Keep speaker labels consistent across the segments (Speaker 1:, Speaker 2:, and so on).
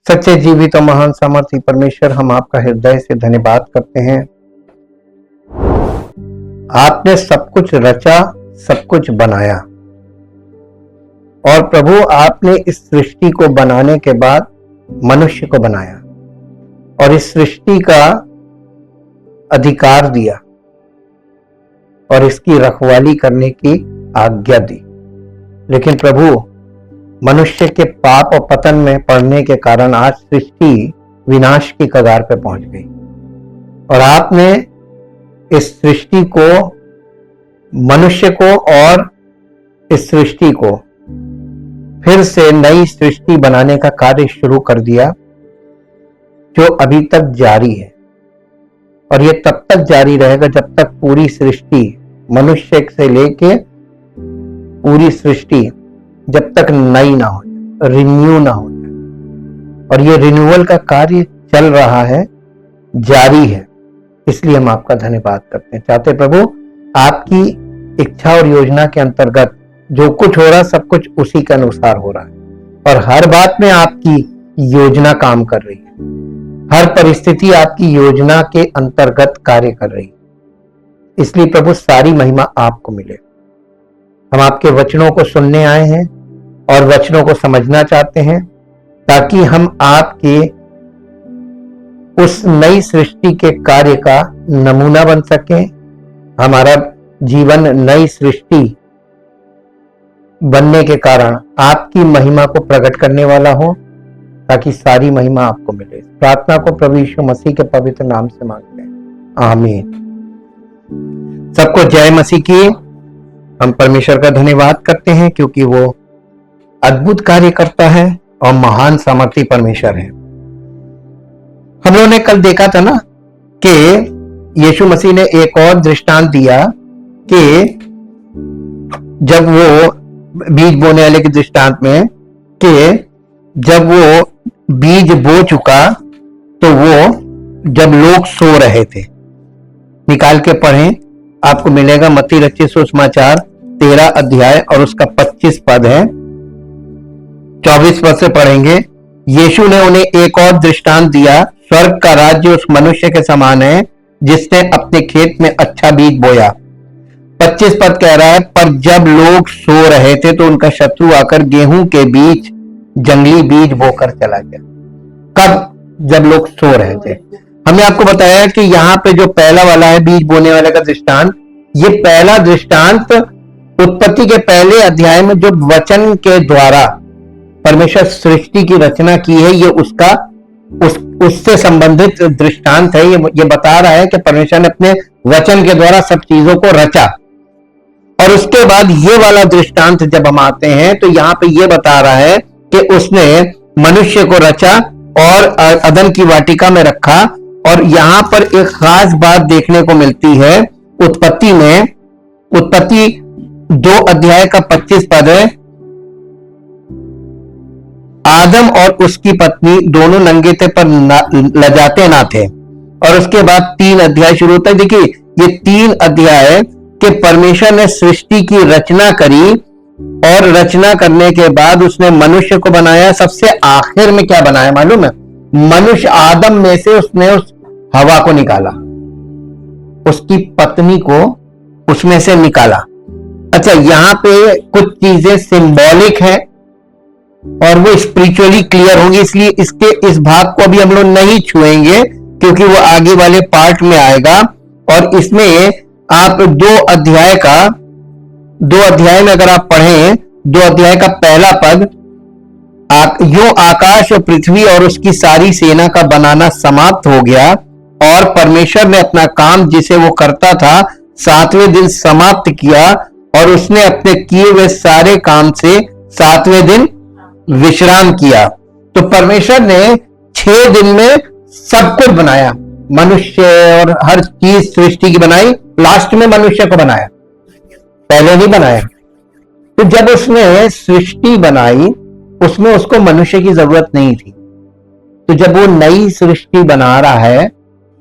Speaker 1: सच्चे जीवित और महान सामर्थी परमेश्वर, हम आपका हृदय से धन्यवाद करते हैं। आपने सब कुछ रचा, सब कुछ बनाया, और प्रभु आपने इस सृष्टि को बनाने के बाद मनुष्य को बनाया और इस सृष्टि का अधिकार दिया और इसकी रखवाली करने की आज्ञा दी। लेकिन प्रभु, मनुष्य के पाप और पतन में पड़ने के कारण आज सृष्टि विनाश की कगार पर पहुंच गई और आपने इस सृष्टि को, मनुष्य को और इस सृष्टि को फिर से नई सृष्टि बनाने का कार्य शुरू कर दिया, जो अभी तक जारी है। और यह तब तक जारी रहेगा जब तक पूरी सृष्टि, मनुष्य से लेके पूरी सृष्टि जब तक नई ना हो जाए, रिन्यू ना हो जाए। और ये रिन्यूअल का कार्य चल रहा है, जारी है। इसलिए हम आपका धन्यवाद करते हैं। चाहते प्रभु, आपकी इच्छा और योजना के अंतर्गत जो कुछ हो रहा है, सब कुछ उसी के अनुसार हो रहा है और हर बात में आपकी योजना काम कर रही है। हर परिस्थिति आपकी योजना के अंतर्गत कार्य कर रही है। इसलिए प्रभु, सारी महिमा आपको मिले। हम आपके वचनों को सुनने आए हैं और वचनों को समझना चाहते हैं, ताकि हम आपके उस नई सृष्टि के कार्य का नमूना बन सकें। हमारा जीवन नई सृष्टि बनने के कारण आपकी महिमा को प्रकट करने वाला हो, ताकि सारी महिमा आपको मिले। प्रार्थना को प्रभु यीशु मसीह के पवित्र नाम से मांगते हैं, आमीन। सबको जय मसीह की। हम परमेश्वर का धन्यवाद करते हैं क्योंकि वो अद्भुत कार्य करता है और महान सामर्थी परमेश्वर है। हम लोगों ने कल देखा था ना कि यीशु मसीह ने एक और दृष्टांत दिया कि जब वो बीज बोने वाले के दृष्टांत में, कि जब वो बीज बो चुका तो वो जब लोग सो रहे थे, निकाल के पढ़ें, आपको मिलेगा मत्ती रचित सुसमाचार 13 अध्याय और उसका 25 पद है। 24 पद से पढ़ेंगे। यीशु ने उन्हें एक और दृष्टांत दिया, स्वर्ग का राज्य उस मनुष्य के समान है जिसने अपने खेत में अच्छा बीज बोया। 25 पद कह रहा है, पर जब लोग सो रहे थे तो उनका शत्रु आकर गेहूं के बीच जंगली बीज बोकर चला गया। कब? जब लोग सो रहे थे। हमने आपको बताया कि यहाँ पे जो पहला वाला है बीज बोने वाले का दृष्टांत, ये पहला दृष्टांत उत्पत्ति के पहले अध्याय में जो वचन के द्वारा परमेश्वर सृष्टि की रचना की है, ये उससे संबंधित दृष्टांत है। ये बता रहा है कि परमेश्वर ने अपने वचन के द्वारा सब चीजों को रचा। और उसके बाद ये वाला दृष्टांत जब हम आते हैं तो यहाँ पे ये बता रहा है कि उसने मनुष्य को रचा और अदन की वाटिका में रखा। और यहां पर एक खास बात देखने को मिलती है उत्पत्ति में। उत्पत्ति 2 अध्याय का 25 पद है, आदम और उसकी पत्नी दोनों नंगे थे पर लजाते ना थे। और उसके बाद 3 अध्याय शुरू होता है। देखिए, ये 3 अध्याय के परमेश्वर ने सृष्टि की रचना करी और रचना करने के बाद उसने मनुष्य को बनाया। सबसे आखिर में क्या बनाया मालूम है? मनुष्य आदम में से उसने उस हवा को निकाला, उसकी पत्नी को उसमें से निकाला। अच्छा, यहां पे कुछ चीजें सिंबॉलिक है और वो स्पिरिचुअली क्लियर होंगी, इसलिए इस भाग को अभी हम लोग नहीं छुएंगे क्योंकि वो आगे वाले पार्ट में आएगा। और इसमें आप 2 अध्याय में अगर आप पढ़ें, 2 अध्याय का पहला पद, यूं आकाश और पृथ्वी और उसकी सारी सेना का बनाना समाप्त हो गया और परमेश्वर ने अपना काम जिसे वो करता था 7वें दिन समाप्त किया और उसने अपने किए हुए सारे काम से 7वें दिन विश्राम किया। तो परमेश्वर ने 6 दिन में सब कुछ बनाया, मनुष्य और हर चीज सृष्टि की बनाई। लास्ट में मनुष्य को बनाया, पहले नहीं बनाया। तो जब उसने सृष्टि बनाई उसमें उसको मनुष्य की जरूरत नहीं थी। तो जब वो नई सृष्टि बना रहा है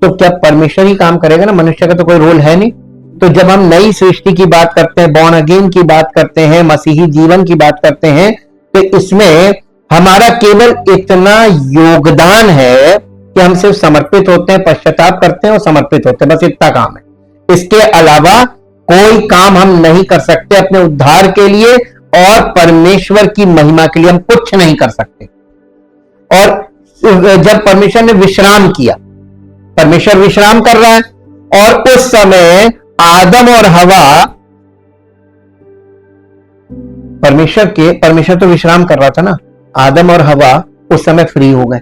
Speaker 1: तो क्या परमेश्वर ही काम करेगा ना, मनुष्य का तो कोई रोल है नहीं। तो जब हम नई सृष्टि की बात करते हैं, बॉर्न अगेन की बात करते हैं, मसीही जीवन की बात करते हैं, तो इसमें हमारा केवल इतना योगदान है कि हम सिर्फ समर्पित होते हैं, पश्चाताप करते हैं और समर्पित होते हैं, बस इतना काम है। इसके अलावा कोई काम हम नहीं कर सकते अपने उद्धार के लिए और परमेश्वर की महिमा के लिए हम कुछ नहीं कर सकते। और जब परमेश्वर ने विश्राम किया, परमेश्वर विश्राम कर रहा है और उस समय आदम और हवा, परमेश्वर तो विश्राम कर रहा था ना, आदम और हवा उस समय फ्री हो गए,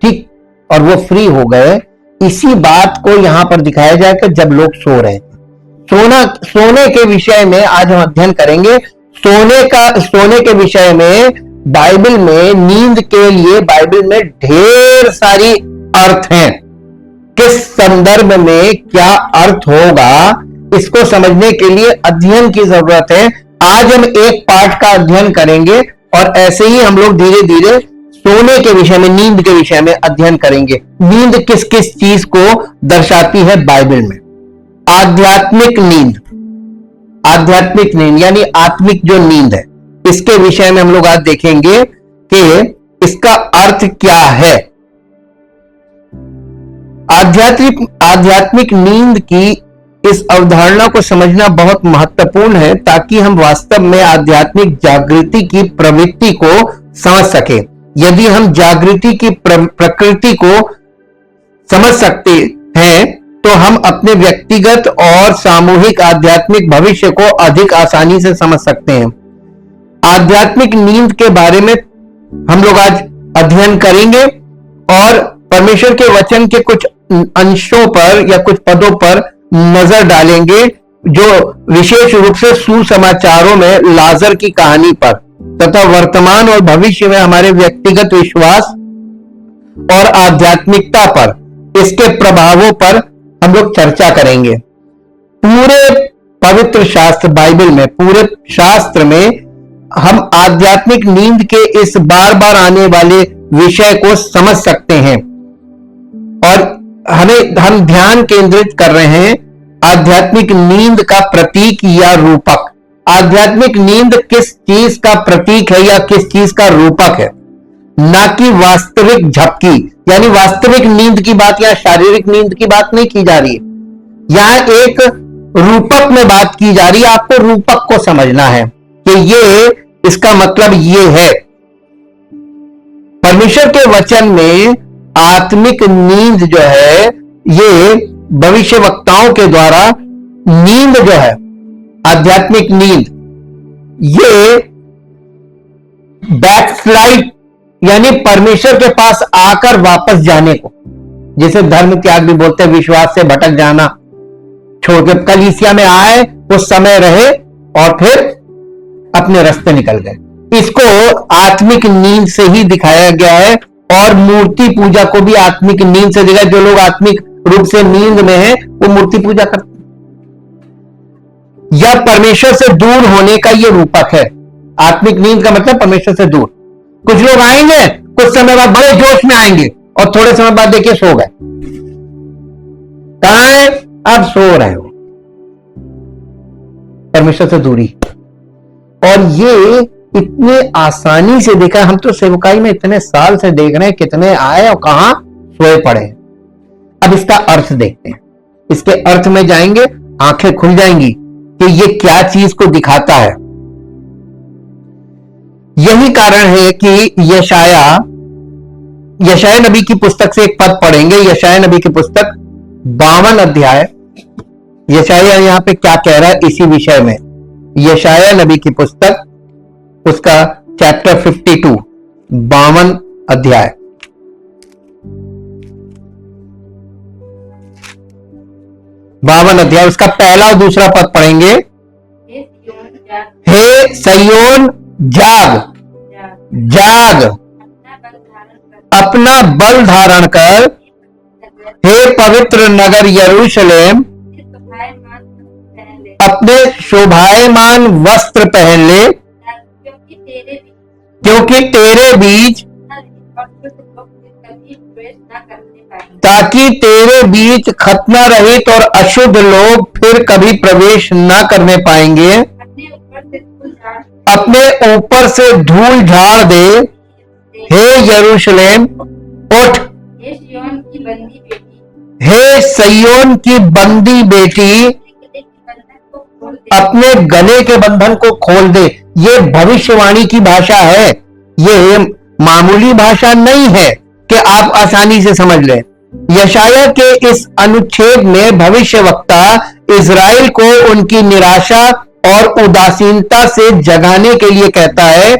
Speaker 1: ठीक। और वो फ्री हो गए, इसी बात को यहां पर दिखाया जाए कि जब लोग सो रहे थे। सोने के विषय में आज हम अध्ययन करेंगे। सोने के विषय में बाइबल में, नींद के लिए बाइबल में ढेर सारी अर्थ हैं। किस संदर्भ में क्या अर्थ होगा, इसको समझने के लिए अध्ययन की जरूरत है। आज हम एक पाठ का अध्ययन करेंगे और ऐसे ही हम लोग धीरे धीरे सोने के विषय में, नींद के विषय में अध्ययन करेंगे। नींद किस किस चीज को दर्शाती है बाइबल में। आध्यात्मिक नींद यानी आत्मिक जो नींद है, इसके विषय में हम लोग आज देखेंगे कि इसका अर्थ क्या है। आध्यात्मिक नींद की इस अवधारणा को समझना बहुत महत्वपूर्ण है ताकि हम वास्तव में आध्यात्मिक जागृति की प्रवृत्ति को समझ सके। यदि हम जागृति की प्रकृति को समझ सकते हैं तो हम अपने व्यक्तिगत और सामूहिक आध्यात्मिक भविष्य को अधिक आसानी से समझ सकते हैं। आध्यात्मिक नींद के बारे में हम लोग आज अध्ययन करेंगे और परमेश्वर के वचन के कुछ अंशों पर या कुछ पदों पर नजर डालेंगे, जो विशेष रूप से सुसमाचारों में लाजर की कहानी पर तथा वर्तमान और भविष्य में हमारे व्यक्तिगत विश्वास और आध्यात्मिकता पर, इसके प्रभावों पर हम लोग चर्चा करेंगे। पूरे पवित्र शास्त्र बाइबल में, पूरे शास्त्र में हम आध्यात्मिक नींद के इस बार बार आने वाले विषय को समझ सकते हैं और हम ध्यान केंद्रित कर रहे हैं आध्यात्मिक नींद का प्रतीक या रूपक। आध्यात्मिक नींद किस चीज का प्रतीक है या किस चीज का रूपक है, ना कि वास्तविक झपकी, यानी वास्तविक नींद की बात या शारीरिक नींद की बात नहीं की जा रही है। यहां एक रूपक में बात की जा रही है। आपको रूपक को समझना है कि ये, इसका मतलब ये है। परमेश्वर के वचन में आत्मिक नींद जो है, ये भविष्यवक्ताओं के द्वारा नींद जो है, आध्यात्मिक नींद, ये बैकस्लाइड यानी परमेश्वर के पास आकर वापस जाने को, जिसे धर्म त्याग भी बोलते हैं, विश्वास से भटक जाना, छोड़कर कलीसिया में आए, उस समय रहे और फिर अपने रास्ते निकल गए। इसको आत्मिक नींद से ही दिखाया गया है और मूर्ति पूजा को भी आत्मिक नींद से दिखाया। जो लोग आत्मिक रूप से नींद में हैं, वो मूर्ति पूजा करते हैं। यह परमेश्वर से दूर होने का ये रूपक है। आत्मिक नींद का मतलब परमेश्वर से दूर। कुछ लोग आएंगे, कुछ समय बाद बड़े जोश में आएंगे और थोड़े समय बाद देखिए सो गए। कहां है? अब सो रहे हो, परमेश्वर से दूरी। और ये इतने आसानी से देखा, हम तो सेवकाई में इतने साल से देख रहे हैं, कितने आए और कहां सोए पड़े। अब इसका अर्थ देखते हैं, इसके अर्थ में जाएंगे, आंखें खुल जाएंगी कि ये क्या चीज को दिखाता है। यही कारण है कि यशाया नबी की पुस्तक से एक पद पढ़ेंगे। यशाया नबी की पुस्तक 52 अध्याय। यशाया यहां पे क्या कह रहा है इसी विषय में। यशाया नबी की पुस्तक, उसका चैप्टर 52, 52 अध्याय। उसका पहला और दूसरा पद पढ़ेंगे। हे सयोन जाग, जाग, अपना बल धारण कर, हे पवित्र नगर यरूशलेम, अपने शोभायमान वस्त्र पहन ले, क्योंकि तेरे बीच, ताकि तेरे बीच खतना रहित और अशुद्ध लोग फिर कभी प्रवेश न करने पाएंगे। अपने ऊपर से धूल झाड़ दे, हे यरूशलेम उठ,
Speaker 2: हे सिय्योन की बंदी बेटी,
Speaker 1: हे सिय्योन की बंदी बेटी, अपने गले के बंधन को खोल दे। ये भविष्यवाणी की भाषा है, ये मामूली भाषा नहीं है कि आप आसानी से समझ लें। यशाया के इस अनुच्छेद में भविष्यवक्ता इज़राइल को उनकी निराशा और उदासीनता से जगाने के लिए कहता है,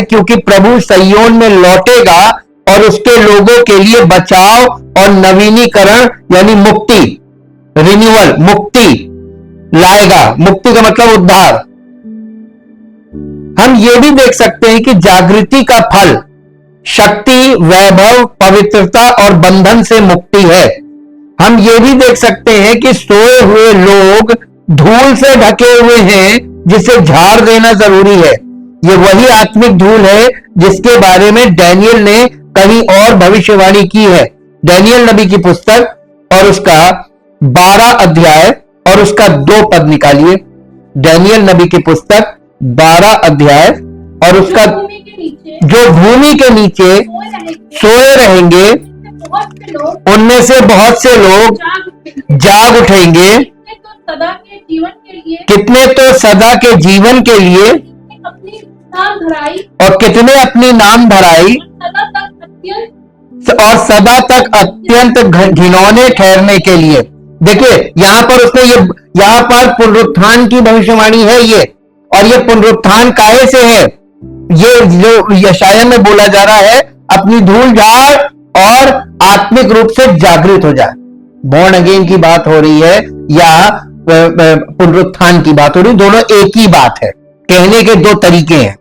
Speaker 1: क्योंकि प्रभु सिय्योन में लौटेगा और उसके लोगों के लिए बचाव और नवीनीकरण यानी मुक्ति, रिन्यूअल, मुक्ति लाएगा। मुक्ति का मतलब उद्धार। हम ये भी देख सकते हैं कि जागृति का फल शक्ति, वैभव, पवित्रता और बंधन से मुक्ति है। हम ये भी देख सकते हैं कि सोए हुए लोग धूल से ढके हुए हैं, जिसे झाड़ देना जरूरी है। ये वही आत्मिक धूल है जिसके बारे में डैनियल ने कहीं और भविष्यवाणी की है। डैनियल नबी की पुस्तक और उसका 12 अध्याय और उसका 2 पद निकालिए। डैनियल नबी की पुस्तक 12 अध्याय और उसका, जो भूमि के नीचे सोए रहेंगे उनमें से बहुत से लोग जाग उठेंगे। कितने तो सदा के जीवन के लिए और कितने अपनी नाम धराई और सदा तक अत्यंत घिनौने ठहरने के लिए। देखिए यहां पर उसने यहां पर पुनरुत्थान की भविष्यवाणी है ये, और ये पुनरुत्थान काहे से है? ये जो यशाया में बोला जा रहा है, अपनी धूल झाड़ और आत्मिक रूप से जागृत हो जाए। बॉर्न अगेन की बात हो रही है या पुनरुत्थान की बात हो रही, दोनों एक ही बात है, कहने के 2 तरीके हैं।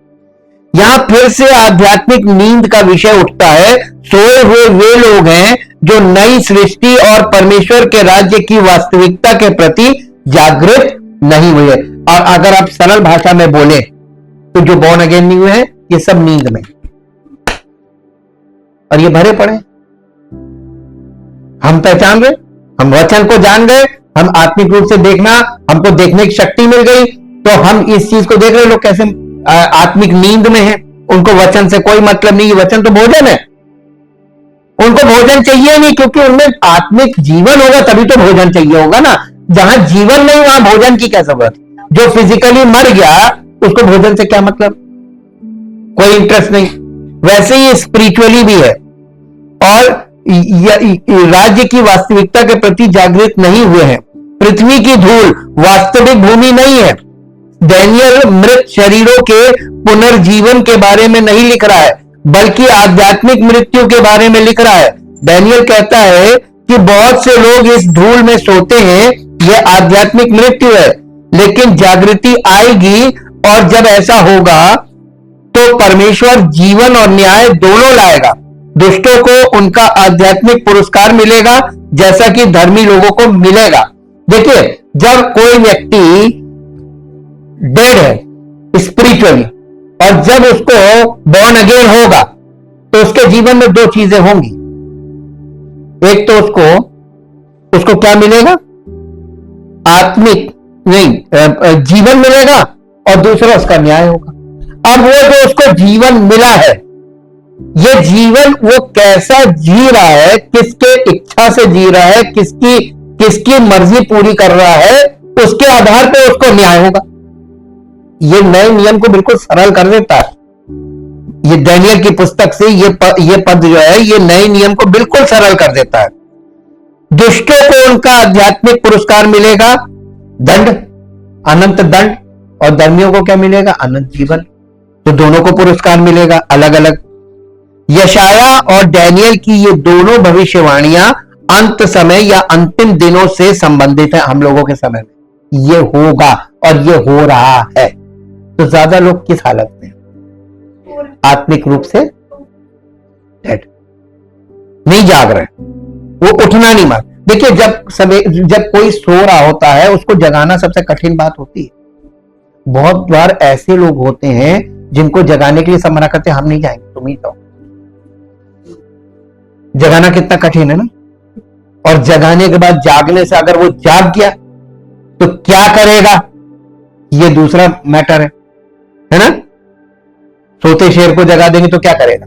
Speaker 1: यहां फिर से आध्यात्मिक नींद का विषय उठता है। सोए हुए वे लोग हैं जो नई सृष्टि और परमेश्वर के राज्य की वास्तविकता के प्रति जागृत नहीं हुए। और अगर आप सरल भाषा में बोले तो जो बॉर्न अगेन नहीं हुए हैं, ये सब नींद में, और ये भरे पड़े। हम पहचान गए, हम वचन को जान गए, हम आत्मिक रूप से देखना, हमको देखने की शक्ति मिल गई, तो हम इस चीज को देख रहे। लोग कैसे आत्मिक नींद में हैं, उनको वचन से कोई मतलब नहीं। वचन तो भोजन है, उनको भोजन चाहिए नहीं, क्योंकि उनमें आत्मिक जीवन होगा तभी तो भोजन चाहिए होगा ना। जहां जीवन नहीं वहां भोजन की क्या जरूरत? जो फिजिकली मर गया उसको भोजन से क्या मतलब, कोई इंटरेस्ट नहीं। वैसे ही स्पिरिचुअली भी है। और राज्य की वास्तविकता के प्रति जागृत नहीं हुए हैं। पृथ्वी की धूल वास्तविक भूमि नहीं है। डैनियल मृत शरीरों के पुनर्जीवन के बारे में नहीं लिख रहा है, बल्कि आध्यात्मिक मृत्यु के बारे में लिख रहा है। डैनियल कहता है कि बहुत से लोग इस धूल में सोते हैं, यह आध्यात्मिक मृत्यु है, लेकिन जागृति आएगी, और जब ऐसा होगा तो परमेश्वर जीवन और न्याय दोनों लाएगा। दुष्टों को उनका आध्यात्मिक पुरस्कार मिलेगा, जैसा कि धर्मी लोगों को मिलेगा। देखिए, जब कोई व्यक्ति डेड है स्पिरिचुअली, और जब उसको बॉर्न अगेन होगा, तो उसके जीवन में 2 चीजें होंगी। एक तो उसको क्या मिलेगा? आत्मिक नहीं, जीवन मिलेगा, और दूसरा उसका न्याय होगा। अब वो जो उसको जीवन मिला है, ये जीवन वो कैसा जी रहा है, किसके इच्छा से जी रहा है, किसकी मर्जी पूरी कर रहा है, उसके आधार पर उसको न्याय होगा। ये नए नियम को बिल्कुल सरल कर देता है। ये डैनियल की पुस्तक से ये पद जो है, ये नए नियम को बिल्कुल सरल कर देता है। दुष्टों को उनका आध्यात्मिक पुरस्कार मिलेगा, दंड, अनंत दंड, और धर्मियों को क्या मिलेगा? अनंत जीवन। तो दोनों को पुरस्कार मिलेगा अलग अलग। यशाया और डैनियल की ये दोनों भविष्यवाणियां अंत समय या अंतिम दिनों से संबंधित है। हम लोगों के समय में ये होगा और ये हो रहा है। तो ज्यादा लोग किस हालत में? आत्मिक रूप से डेड, नहीं जाग रहे, वो उठना नहीं मांग। देखिए, जब कोई सो रहा होता है, उसको जगाना सबसे कठिन बात होती है। बहुत बार ऐसे लोग होते हैं जिनको जगाने के लिए सब मना करते हैं, हम नहीं जाएंगे, तुम ही जाओ। जगाना कितना कठिन है ना। और जगाने के बाद जागने से अगर वो जाग गया तो क्या करेगा, ये दूसरा मैटर है ना। सोते शेर को जगा देंगे तो क्या करेगा।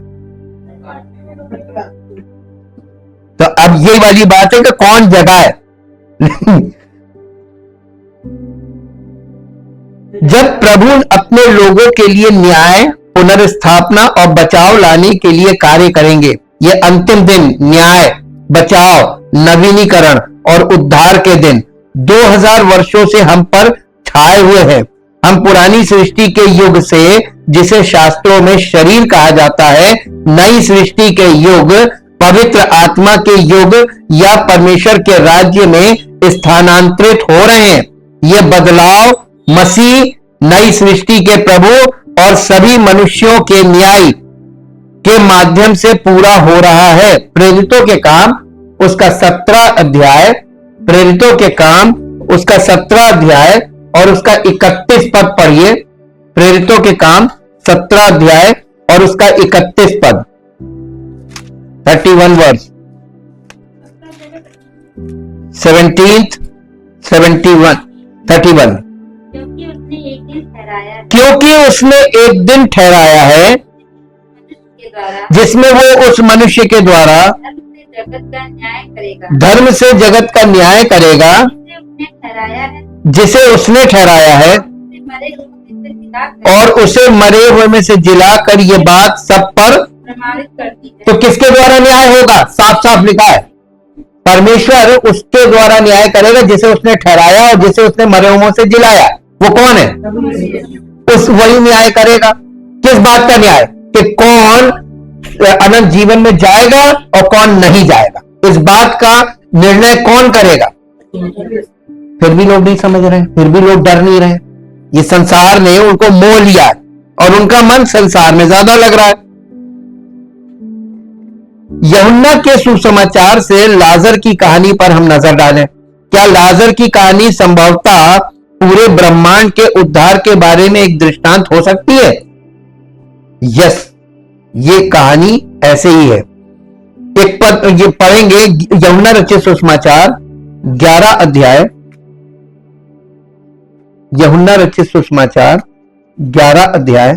Speaker 1: तो अब यही वाली बात है कि कौन जगाए। जब प्रभु अपने लोगों के लिए न्याय, पुनर्स्थापना और बचाव लाने के लिए कार्य करेंगे, ये अंतिम दिन न्याय, बचाव, नवीनीकरण और उद्धार के दिन 2000 वर्षों से हम पर छाए हुए हैं। हम पुरानी सृष्टि के युग से, जिसे शास्त्रों में शरीर कहा जाता है, नई सृष्टि के युग, पवित्र आत्मा के युग या परमेश्वर के राज्य में स्थानांतरित हो रहे हैं। ये बदलाव मसीह, नई सृष्टि के प्रभु और सभी मनुष्यों के न्याय के माध्यम से पूरा हो रहा है। प्रेरितों के काम उसका 17 अध्याय, प्रेरितों के काम उसका 17 अध्याय और उसका 31 पद पढ़िए। प्रेरितों के काम 17 अध्याय और उसका 31 पद, 31 वर्स, 17th 71 31। क्योंकि उसने एक दिन ठहराया है जिसमें वो उस मनुष्य के द्वारा धर्म से जगत का न्याय करेगा, जिसे उसने ठहराया है, और उसे मरे हुए में से जिलाकर ये बात सब पर
Speaker 2: प्रमाणित करती है।
Speaker 1: तो किसके द्वारा न्याय होगा, साफ साफ लिखा है, परमेश्वर उसके द्वारा न्याय करेगा जिसे उसने ठहराया और जिसे उसने मरे हुओं से जिलाया। वो कौन है, उस वही न्याय करेगा। किस बात का न्याय, कि कौन अनंत जीवन में जाएगा और कौन नहीं जाएगा, इस बात का निर्णय कौन करेगा। फिर भी लोग नहीं समझ रहे, फिर भी लोग डर नहीं रहे। ये संसार ने उनको मोह लिया और उनका मन संसार में ज्यादा लग रहा है। यूहन्ना के सुसमाचार से लाजर की कहानी पर हम नजर डालें। क्या लाजर की कहानी संभवतः पूरे ब्रह्मांड के उद्धार के बारे में एक दृष्टांत हो सकती है? यस, ये कहानी ऐसे ही है। एक पद ये पढ़ेंगे, यूहन्ना रचित सुसमाचार 11 अध्याय, यूहन्ना रचित सुसमाचार 11 अध्याय,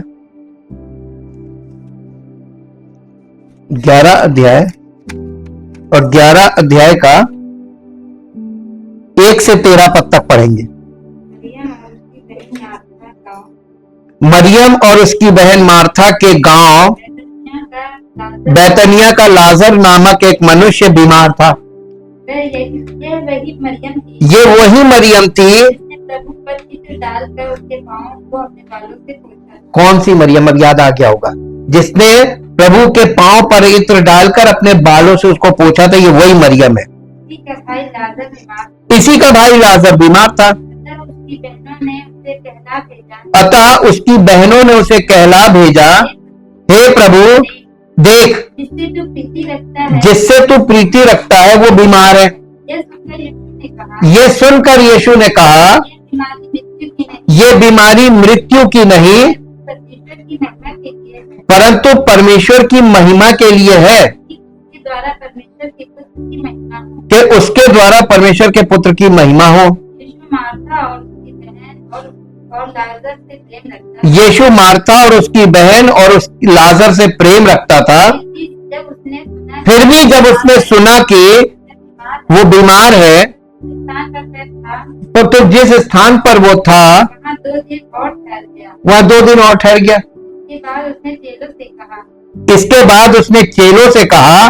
Speaker 1: 11 अध्याय और 11 अध्याय का 1 से 13 पद तक पढ़ेंगे। मरियम और उसकी बहन मार्था के गांव बैतनिया का लाजर नामक एक मनुष्य बीमार था। ये वही मरियम थी। कौन सी मरियम, अब याद आ गया होगा, जिसने प्रभु के पांव पर इत्र डालकर अपने बालों से उसको पोंछा था। ये वही मरियम है। इसी का भाई लाजर बीमार था। अतः उसकी बहनों ने उसे कहला भेजा, हे प्रभु देख, जिससे तू प्रीति रखता है वो बीमार है। ये सुनकर यीशु ने कहा, ये बीमारी मृत्यु की नहीं परंतु परमेश्वर की महिमा के लिए है, कि उसके द्वारा परमेश्वर के पुत्र की महिमा हो। यीशु मार्था और उसकी बहन और उस लाजर से प्रेम रखता था। फिर भी जब उसने सुना कि वो बीमार है, तो जिस स्थान पर वो था वहाँ 2 दिन और ठहर गया। इसके बाद उसने चेलों से कहा,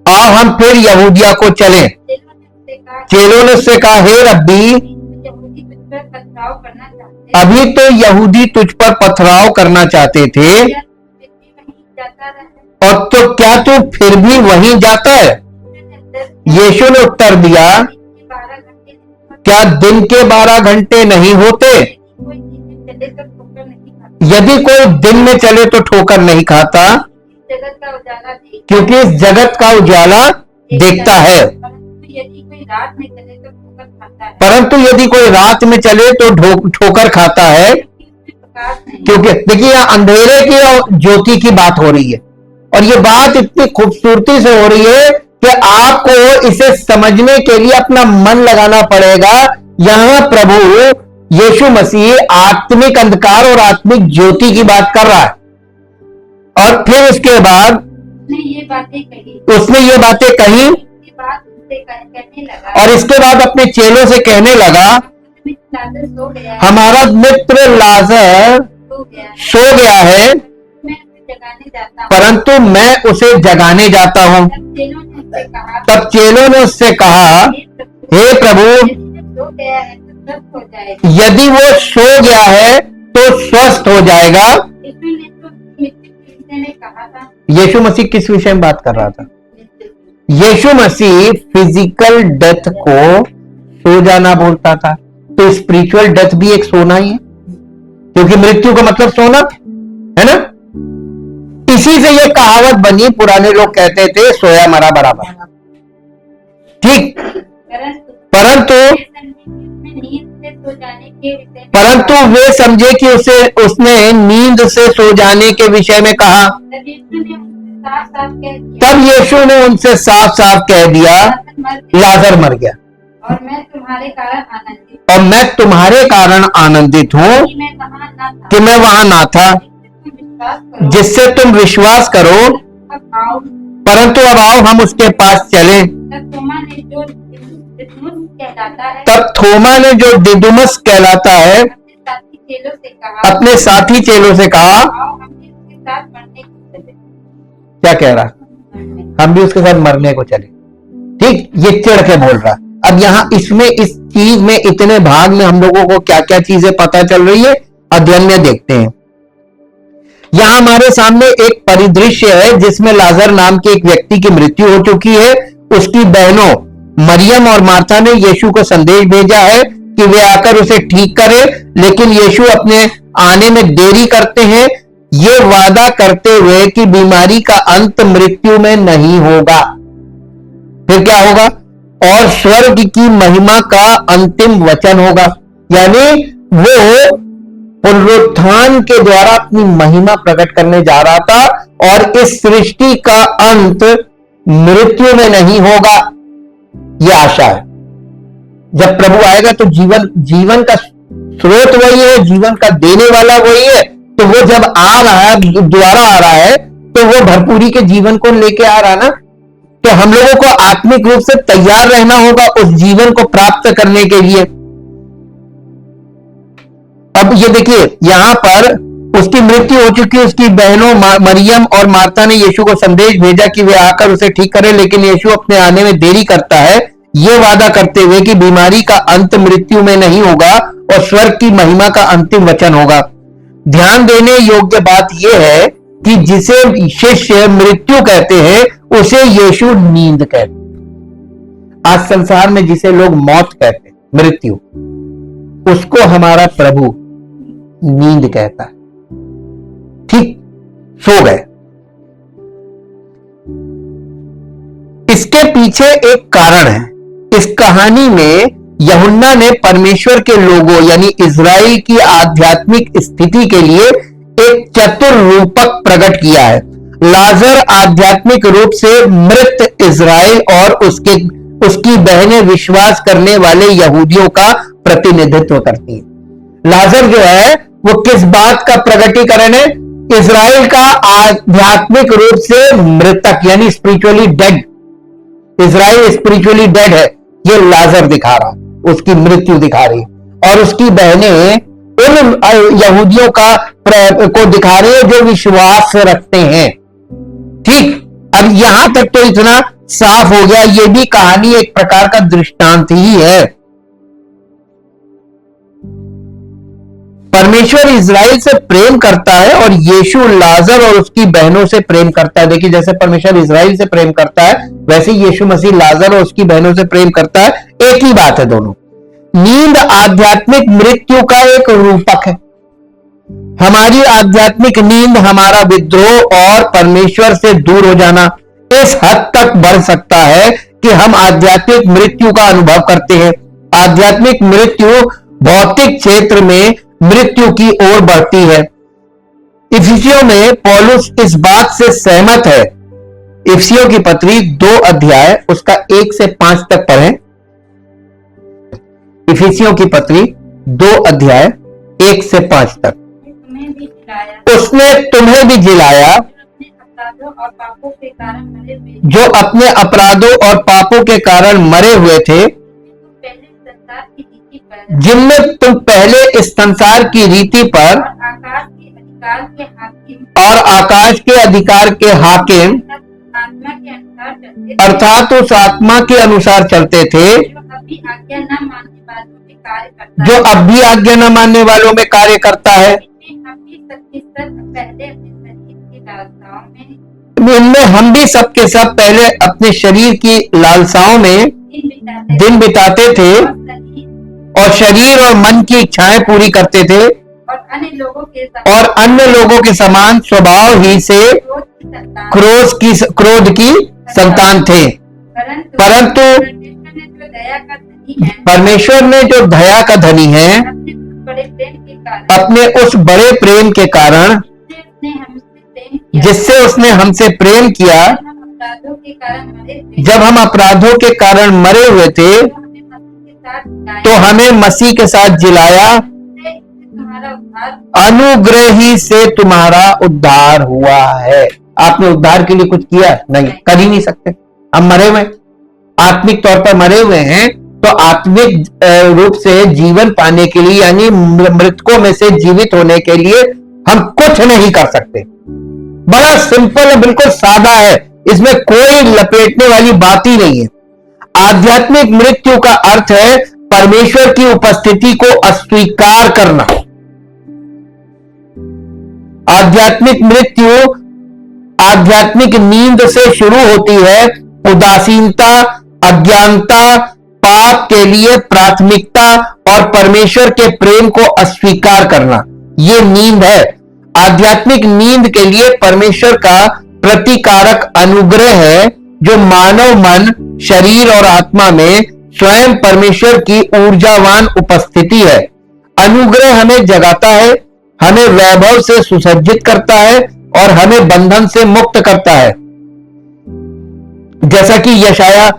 Speaker 1: आओ हम फिर यहूदिया को चलें। चेलों ने उससे कहा, हे रब्बी, अभी तो यहूदी तुझ पर पथराव करना चाहते थे, और तो क्या तू फिर भी वहीं जाता है? यीशु ने उत्तर दिया, क्या दिन के 12 घंटे नहीं होते? यदि कोई दिन में चले तो ठोकर नहीं खाता, क्योंकि इस जगत का उजाला देखता है, परंतु यदि कोई रात में चले तो ठोकर खाता है। क्योंकि देखिए, यहाँ अंधेरे की और ज्योति की बात हो रही है, और ये बात इतनी खूबसूरती से हो रही है कि कि आपको इसे समझने के लिए अपना मन लगाना पड़ेगा। यहां प्रभु यीशु मसीह आत्मिक अंधकार और आत्मिक ज्योति की बात कर रहा है, और फिर उसके बाद
Speaker 2: उसने ये बातें कही,
Speaker 1: उसके बाद
Speaker 2: उससे कहने लगा,
Speaker 1: और इसके बाद अपने चेलों से कहने लगा,
Speaker 2: लाजर सो गया है,
Speaker 1: हमारा मित्र लाजर सो गया है,
Speaker 2: मैं उसे जगाने जाता हूँ।
Speaker 1: परंतु मैं उसे जगाने जाता हूं।
Speaker 2: तब चेलों ने उससे कहा,
Speaker 1: तब चेलों ने उससे कहा, हे प्रभु,
Speaker 2: सो गया है तो स्वस्थ हो जाएगा।
Speaker 1: यदि वो सो गया है तो स्वस्थ हो जाएगा।
Speaker 2: यीशु ने तो मृत्यु के विषय में कहा था।
Speaker 1: यीशु मसीह किस विषय में बात कर रहा था? यीशु मसीह फिजिकल डेथ को सो जाना बोलता था, तो स्पिरिचुअल डेथ भी एक सोना ही है, क्योंकि मृत्यु का मतलब सोना है ना। इसी से ये कहावत बनी, पुराने लोग कहते थे सोया मरा बराबर। ठीक, परंतु वे समझे कि उसने नींद से सो जाने के विषय में कहा। तब यीशु ने उनसे साफ साफ कह दिया, लाजर मर गया,
Speaker 2: और मैं तुम्हारे कारण आनंदित हूँ
Speaker 1: कि मैं वहां ना था, जिससे तुम विश्वास करो। परंतु अब आओ हम उसके पास चले। तब थोमा ने जो दिदुमस कहलाता है अपने साथी चेलों से कहा, क्या कह रहा, हम भी उसके साथ मरने को चले। ठीक, ये चिढ़ के बोल रहा। अब यहाँ इसमें इस चीज में इतने भाग में हम लोगों को क्या क्या चीजें पता चल रही है, अध्ययन में देखते हैं। यहां हमारे सामने एक परिदृश्य है जिसमें लाजर नाम के एक व्यक्ति की मृत्यु हो चुकी है। उसकी बहनों मरियम और मार्था ने यीशु को संदेश भेजा है कि वे आकर उसे ठीक करें, लेकिन यीशु अपने आने में देरी करते हैं, ये वादा करते हुए कि बीमारी का अंत मृत्यु में नहीं होगा। फिर क्या होगा? और स्वर्ग की महिमा का अंतिम वचन होगा, यानी वो पुनरुत्थान के द्वारा अपनी महिमा प्रकट करने जा रहा था, और इस सृष्टि का अंत मृत्यु में नहीं होगा। यह आशा है। जब प्रभु आएगा तो जीवन का स्रोत वही है, जीवन का देने वाला वही है। तो वो जब आ रहा है, दोबारा आ रहा है, तो वो भरपूरी के जीवन को लेके आ रहा ना। तो हम लोगों को आत्मिक रूप से तैयार रहना होगा उस जीवन को प्राप्त करने के लिए। अब ये देखिए, यहां पर उसकी मृत्यु हो चुकी है। उसकी बहनों मरियम और मार्था ने यीशु को संदेश भेजा कि वे आकर उसे ठीक करें, लेकिन यीशु अपने आने में देरी करता है, ये वादा करते हुए कि बीमारी का अंत मृत्यु में नहीं होगा और स्वर्ग की महिमा का अंतिम वचन होगा। ध्यान देने योग्य बात यह है कि जिसे शिष्य मृत्यु कहते हैं उसे यीशु नींद कहते हैं। आज संसार में जिसे लोग मौत कहते हैं, मृत्यु, उसको हमारा प्रभु नींद कहता है। ठीक, सो गए। इसके पीछे एक कारण है। इस कहानी में यूहन्ना ने परमेश्वर के लोगों यानी इजराइल की आध्यात्मिक स्थिति के लिए एक चतुर रूपक प्रकट किया है। लाजर आध्यात्मिक रूप से मृत इजराइल और उसकी बहनें विश्वास करने वाले यहूदियों का प्रतिनिधित्व करती है। लाजर जो है वो किस बात का प्रकटीकरण है? इजराइल का आध्यात्मिक रूप से मृतक यानी spiritually dead. Israel spiritually dead है, ये लाजर दिखा रहा, उसकी मृत्यु दिखा रही, और उसकी बहनें उन यहूदियों को दिखा रही है जो विश्वास रखते हैं। ठीक, अब यहां तक तो इतना साफ हो गया। ये भी कहानी एक प्रकार का दृष्टांत ही है। परमेश्वर इजराइल से प्रेम करता है और यीशु लाजर और उसकी बहनों से प्रेम करता है। देखिए, जैसे परमेश्वर इजराइल से प्रेम करता है, वैसे यीशु मसीह लाजर और उसकी बहनों से प्रेम करता है। एक ही बात है दोनों। नींद आध्यात्मिक मृत्यु का एक रूपक है। हमारी आध्यात्मिक नींद हमारा विद्रोह और परमेश्वर से दूर हो जाना इस हद तक बढ़ सकता है कि हम आध्यात्मिक मृत्यु का अनुभव करते हैं। आध्यात्मिक मृत्यु भौतिक क्षेत्र में मृत्यु की ओर बढ़ती है। इफिसियों में पौलुस इस बात से सहमत है इफिसियों की पत्री 2 अध्याय उसका 1 से 5 तक पढ़ें। इफिसियों की पत्री 2 अध्याय 1 से 5 तक।
Speaker 2: तुम्हें भी जिलाया,
Speaker 1: उसने तुम्हें भी जिलाया
Speaker 2: जो अपने अपराधों और पापों के कारण मरे हुए थे,
Speaker 1: जो अपने अपराधों और पापों के कारण मरे हुए थे,
Speaker 2: जिनमें तुम पहले संसार की रीति पर
Speaker 1: जिनमें तुम पहले इस संसार की रीति पर
Speaker 2: और आकाश के अधिकार के हाकिम
Speaker 1: आत्मा के अनुसार चलते थे,
Speaker 2: अर्थात उस आत्मा के अनुसार चलते थे,
Speaker 1: जो अभी आज्ञा न मानने वालों में कार्य करता है।
Speaker 2: इनमें हम भी सबके सब पहले अपने शरीर की लालसाओं में दिन बिताते थे और शरीर और मन की इच्छाएं पूरी करते थे
Speaker 1: और
Speaker 2: और अन्य लोगों के समान स्वभाव ही से क्रोध की संतान थे। परंतु परमेश्वर ने जो दया का धनी है, अपने उस बड़े प्रेम के कारण जिससे उसने हमसे प्रेम किया, जब हम अपराधों के कारण मरे हुए थे, तो हमें मसीह के साथ जिलाया, अनुग्रह ही से तुम्हारा उद्धार हुआ है। आपने उद्धार के लिए कुछ किया? नहीं, कर ही नहीं सकते। हम मरे हुए, आत्मिक तौर पर मरे हुए हैं, तो आत्मिक रूप से जीवन पाने के लिए, यानी मृतकों में से जीवित होने के लिए हम कुछ नहीं कर सकते। बड़ा सिंपल है, बिल्कुल सादा है, इसमें कोई लपेटने वाली बात ही नहीं है। आध्यात्मिक मृत्यु का अर्थ है परमेश्वर की उपस्थिति को अस्वीकार करना। आध्यात्मिक मृत्यु आध्यात्मिक नींद से शुरू होती है। उदासीनता, अज्ञानता, पाप के लिए प्राथमिकता और परमेश्वर के प्रेम को अस्वीकार करना, यह नींद है। आध्यात्मिक नींद के लिए परमेश्वर का प्रतिकारक अनुग्रह है, जो मानव मन, शरीर और आत्मा में स्वयं परमेश्वर की ऊर्जावान उपस्थिति है। अनुग्रह हमें जगाता है, हमें वैभव से सुसज्जित करता है और हमें बंधन से मुक्त करता है। जैसा कि यशाया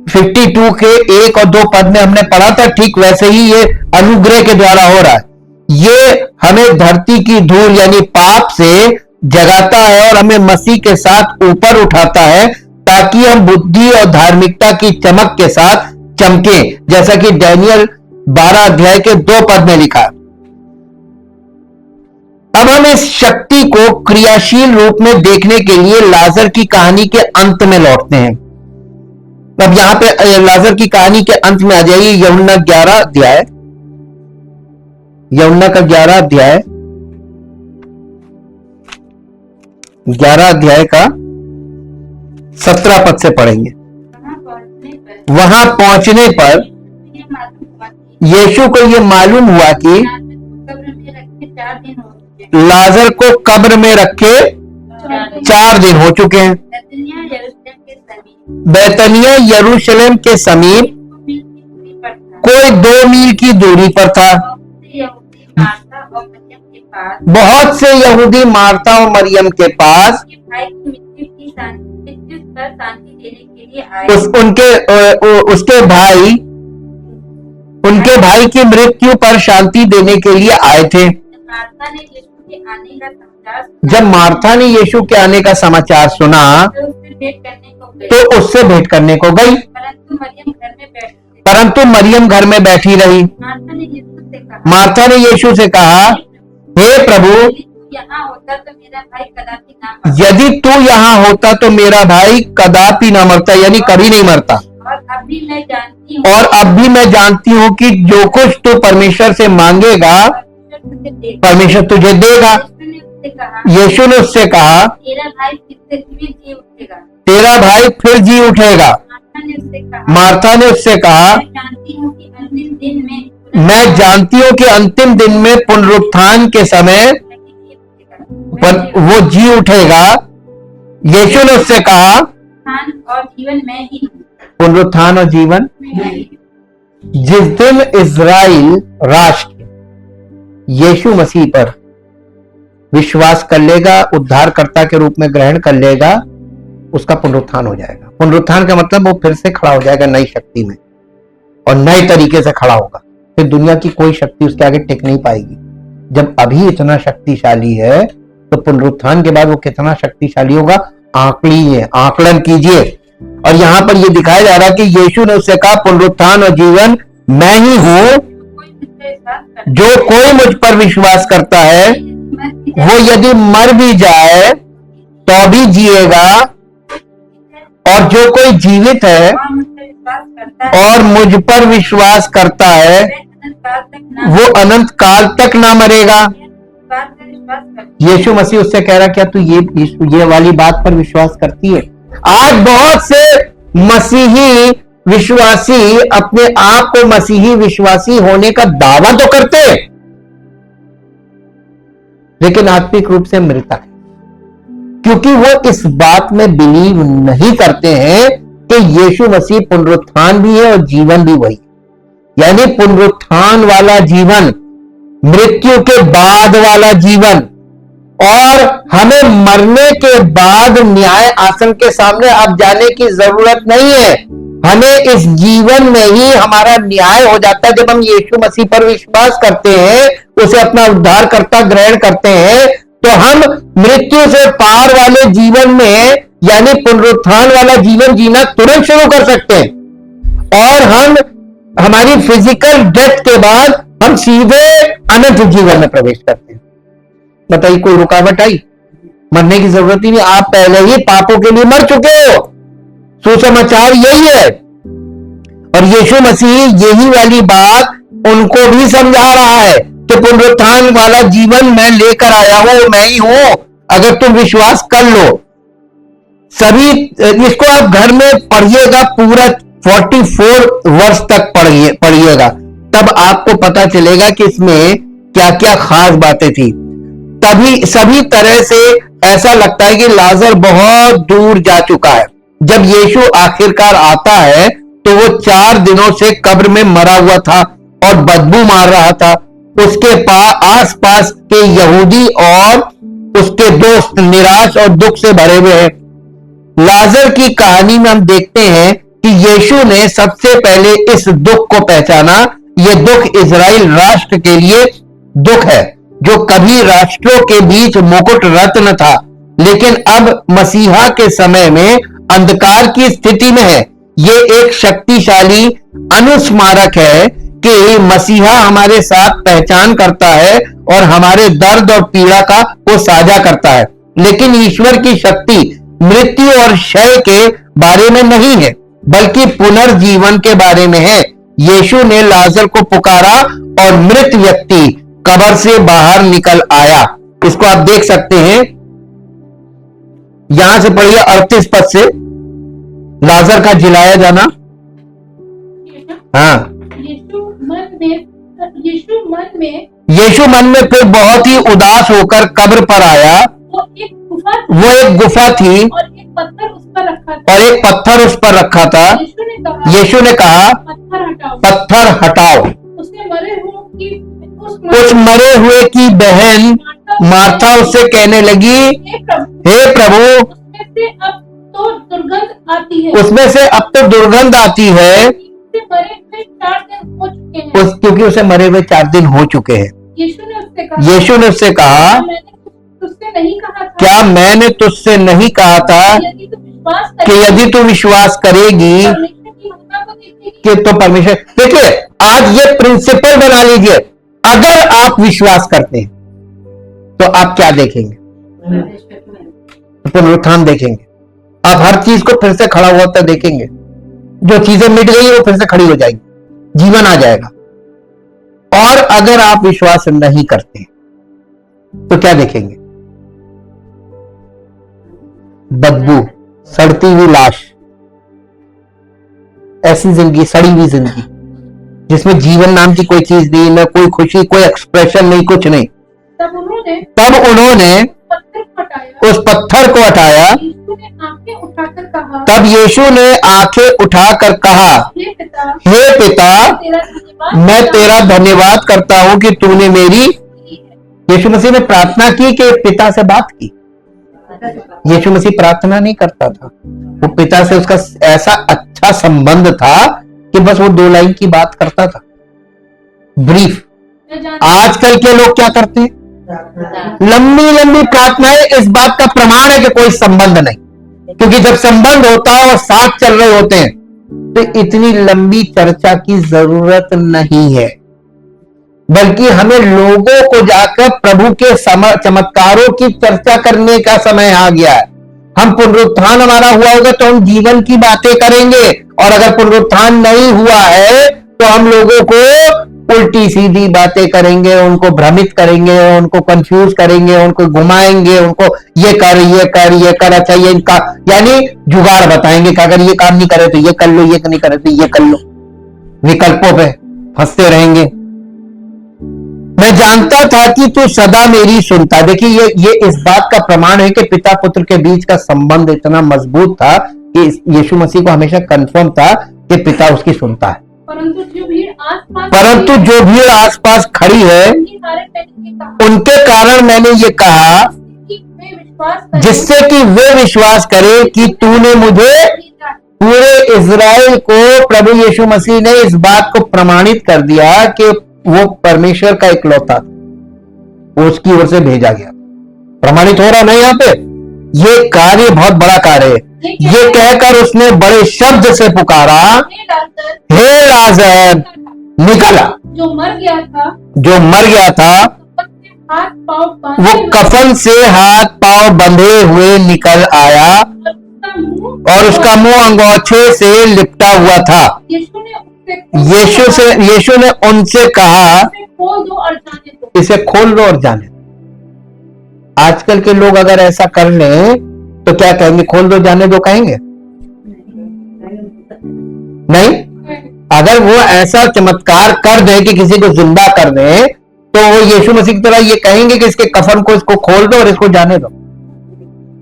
Speaker 2: 52 के 1 और 2 पद में हमने पढ़ा था, ठीक वैसे ही ये अनुग्रह के द्वारा हो रहा है। ये हमें धरती की धूल यानी पाप से जगाता है और हमें मसीह के साथ ऊपर उठाता है, ताकि हम बुद्धि और धार्मिकता की चमक के साथ चमके, जैसा कि दानियेल 12 अध्याय के 2 पद में लिखा। अब हम इस शक्ति को क्रियाशील रूप में देखने के लिए लाजर की कहानी के अंत में लौटते हैं। अब यहां पे लाजर की कहानी के अंत में आ जाइए, यूहन्ना 11 अध्याय, यूहन्ना का 11 अध्याय, 11 अध्याय का 17 पद से पढ़ेंगे। वहां पहुंचने पर यीशु को यह मालूम हुआ कि लाजर को कब्र में रखे 4 दिन हो चुके हैं। बैतनिया यरूशलेम के समीप कोई 2 मील की दूरी पर था। बहुत से यहूदी मार्था और मरियम के पास उनके भाई की मृत्यु पर शांति देने के लिए आए थे। जब मार्था ने यीशु के आने का समाचार सुना, तो उससे भेंट करने को गई, परंतु मरियम घर में बैठी रही। मार्था ने यीशु से कहा, हे प्रभु, यदि तू यहाँ होता तो मेरा भाई कदापि न मरता, यानी कभी नहीं मरता। और अब भी मैं जानती हूँ कि जो कुछ तू परमेश्वर से मांगेगा, परमेश्वर तुझे देगा। यीशु ने उससे कहा, तेरा भाई फिर जी उठेगा। मार्था ने उससे कहा, मैं जानती हूँ कि अंतिम दिन में पुनरुत्थान के समय वो जी उठेगा। यीशु ने उससे कहा, और जीवन में ही
Speaker 1: पुनरुत्थान और जीवन। जिस दिन इज़राइल राष्ट्र यीशु मसीह पर विश्वास कर लेगा, उद्धारकर्ता के रूप में ग्रहण कर लेगा, उसका पुनरुत्थान हो जाएगा। पुनरुत्थान का मतलब वो फिर से खड़ा हो जाएगा नई शक्ति में और नए तरीके से खड़ा होगा। फिर दुनिया की कोई शक्ति उसके आगे टिक नहीं पाएगी। जब अभी इतना शक्तिशाली है तो पुनरुत्थान के बाद वो कितना शक्तिशाली होगा, आकलन कीजिए। और यहां पर ये दिखाया जा रहा है कि यीशु ने उससे कहा, पुनरुत्थान और जीवन मैं ही हूं, जो कोई मुझ पर विश्वास करता है वो यदि मर भी जाए तो भी जिएगा, और जो कोई जीवित है और मुझ पर विश्वास करता है वो अनंत काल तक ना मरेगा। यीशु मसीह उससे कह रहा, क्या तू ये वाली बात पर विश्वास करती है? आज बहुत से मसीही विश्वासी अपने आप को मसीही विश्वासी होने का दावा तो करते हैं, लेकिन आत्मिक रूप से मृतक है, क्योंकि वो इस बात में बिलीव नहीं करते हैं कि यीशु मसीह पुनरुत्थान भी है और जीवन भी वही, यानी पुनरुत्थान वाला जीवन, मृत्यु के बाद वाला जीवन, और हमें मरने के बाद न्याय आसन के सामने अब जाने की जरूरत नहीं है। हमें इस जीवन में ही हमारा न्याय हो जाता है। जब हम यीशु मसीह पर विश्वास करते हैं, उसे अपना उद्धारकर्ता ग्रहण करते हैं, तो हम मृत्यु से पार वाले जीवन में यानी पुनरुत्थान वाला जीवन जीना तुरंत शुरू कर सकते हैं, और हमारी फिजिकल डेथ के बाद हम सीधे अनंत जीवन में प्रवेश करते हैं। बताइए, कोई रुकावट आई? मरने की जरूरत ही नहीं, आप पहले ही पापों के लिए मर चुके हो। सुसमाचार यही है। और यीशु मसीह यही वाली बात उनको भी समझा रहा है कि पुनरुत्थान वाला जीवन मैं लेकर आया हूं, मैं ही हूं, अगर तुम विश्वास कर लो। सभी इसको आप घर में पढ़िएगा, पूरा 44 वर्ष तक पढ़िएगा, तब आपको पता चलेगा कि इसमें क्या क्या खास बातें थी। तभी सभी तरह से ऐसा लगता है कि लाजर बहुत दूर जा चुका है। जब यीशु आखिरकार आता है तो वो 4 दिनों से कब्र में मरा हुआ था और बदबू मार रहा था। उसके आस पास के यहूदी और उसके दोस्त निराश और दुख से भरे हुए हैं। लाजर की कहानी में हम देखते हैं कि यीशु ने सबसे पहले इस दुख को पहचाना। यह दुख इजराइल राष्ट्र के लिए दुख है, जो कभी राष्ट्रों के बीच मुकुट रत्न था, लेकिन अब मसीहा के समय में अंधकार की स्थिति में है। ये एक शक्तिशाली अनुस्मारक है कि मसीहा हमारे साथ पहचान करता है और हमारे दर्द और पीड़ा का वो साझा करता है। लेकिन ईश्वर की शक्ति मृत्यु और क्षय के बारे में नहीं है, बल्कि पुनर्जीवन के बारे में है। यीशु ने लाजर को पुकारा और मृत व्यक्ति कब्र से बाहर निकल आया। इसको आप देख सकते हैं, यहां से पढ़िए 38 पद से, लाजर का जिलाया जाना। हाँ, यीशु मन में फिर बहुत ही उदास होकर कब्र पर आया। वो एक गुफा थी और एक पत्थर उस पर रखा था। यीशु ने कहा, पत्थर हटाओ। उस मरे हुए की बहन मार्था उससे कहने लगी, हे प्रभु, उसमें से अब तो दुर्गंध आती है, क्योंकि उसे मरे हुए 4 दिन हो चुके हैं। यीशु ने उससे कहा, क्या मैंने तुझसे नहीं कहा था कि यदि तू विश्वास करेगी कि तो परमेश्वर। देखिए, आज ये प्रिंसिपल बना लीजिए, अगर आप विश्वास करते हैं तो आप क्या देखेंगे? पुनरुत्थान देखेंगे। आप हर चीज को फिर से खड़ा हुआ होता देखेंगे। जो चीजें मिट गई वो फिर से खड़ी हो जाएगी, जीवन आ जाएगा। और अगर आप विश्वास नहीं करते तो क्या देखेंगे? बदबू, सड़ती हुई लाश, ऐसी जिंदगी, सड़ी हुई जिंदगी जिसमें जीवन नाम की कोई चीज नहीं, न कोई खुशी, कोई एक्सप्रेशन नहीं, कुछ नहीं। तब उन्होंने उस पत्थर को हटाया। तब यीशु ने आंखें उठाकर कहा, हे पिता, मैं तेरा धन्यवाद करता हूं कि तूने मेरी। यीशु मसीह ने प्रार्थना की कि पिता से बात की।
Speaker 2: यीशु मसीह प्रार्थना नहीं करता था, वो पिता से उसका ऐसा अच्छा संबंध था कि बस वो 2 लाइन की बात करता था, ब्रीफ। आजकल के लोग क्या करते हैं? लंबी लंबी प्रार्थनाएं। इस बात का प्रमाण है कि कोई संबंध नहीं, क्योंकि जब संबंध होता है और साथ चल रहे होते हैं तो इतनी लंबी चर्चा की जरूरत नहीं है, बल्कि हमें लोगों को जाकर प्रभु के चमत्कारों की चर्चा करने का समय आ गया है। हम पुनरुत्थान हमारा हुआ होगा तो हम जीवन की बातें करेंगे, और अगर पुनरुत्थान नहीं हुआ है तो हम लोगों को उल्टी सीधी बातें करेंगे, उनको भ्रमित करेंगे, उनको कंफ्यूज करेंगे, उनको घुमाएंगे, उनको ये कर, अच्छा ये इनका यानी जुगाड़ बताएंगे कि अगर ये काम नहीं करे तो ये कर लो, ये नहीं करे तो ये कर लो। विकल्पों पे फंसते रहेंगे। मैं जानता था कि तू सदा मेरी सुनता। देखिए ये इस बात का प्रमाण है कि पिता पुत्र के बीच का संबंध इतना मजबूत था कि यीशु मसीह को हमेशा कंफर्म था कि पिता उसकी सुनता है। परंतु जो भीड़ आसपास खड़ी है उनके कारण मैंने ये कहा, जिससे कि वे विश्वास करे कि तूने मुझे, पूरे इजराइल को प्रभु यीशु मसीह ने इस बात को प्रमाणित कर दिया कि वो परमेश्वर का इकलौता था, वो उसकी ओर से भेजा गया। प्रमाणित हो रहा ना यहाँ पे? ये कार्य बहुत बड़ा कार्य है। ये कहकर उसने बड़े शब्द से पुकारा, हे लाजर निकला।
Speaker 3: जो मर गया था
Speaker 2: वो कफन से हाथ पांव बंधे हुए निकल आया और उसका मुंह अंगोछे से लिपटा हुआ था। यीशु ने उनसे कहा, इसे खोल दो और जाने दो। आजकल के लोग अगर ऐसा कर लें तो क्या कहेंगे? खोल दो जाने दो कहेंगे? नहीं। अगर वो ऐसा चमत्कार कर दे कि किसी को जिंदा कर दे तो वो यीशु मसीह की तरह ये कहेंगे कि इसके कफन को इसको खोल दो और इसको जाने दो।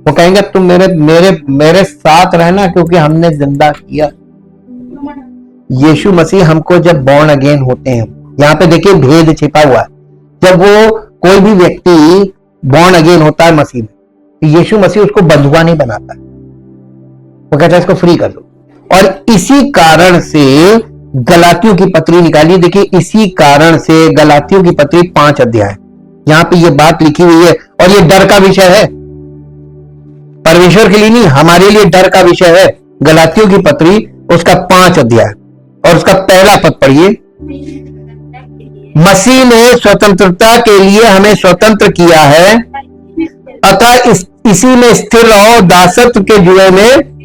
Speaker 2: वो कहेंगे तुम मेरे साथ रहना क्योंकि हमने जिंदा किया। यीशु मसीह हमको जब बॉर्न अगेन होते हैं, यहाँ पे देखिए भेद छिपा हुआ है। जब वो कोई भी व्यक्ति बॉर्न अगेन होता है मसीह में, तो यीशु मसीह उसको बंधुआ नहीं बनाता, वो कहता है इसको फ्री कर दो। और इसी कारण से गलातियों की पत्री निकालिए। देखिए इसी कारण से गलातियों की पत्री 5 अध्याय, यहां पे ये बात लिखी हुई है और ये डर का विषय है, परमेश्वर के लिए नहीं, हमारे लिए डर का विषय है। गलातियों की पत्री उसका 5 अध्याय और उसका पहला पद पढ़िए। मसीह ने स्वतंत्रता के लिए हमें स्वतंत्र किया है, अतः इसी में स्थिर रहो दासत्व के जुए में।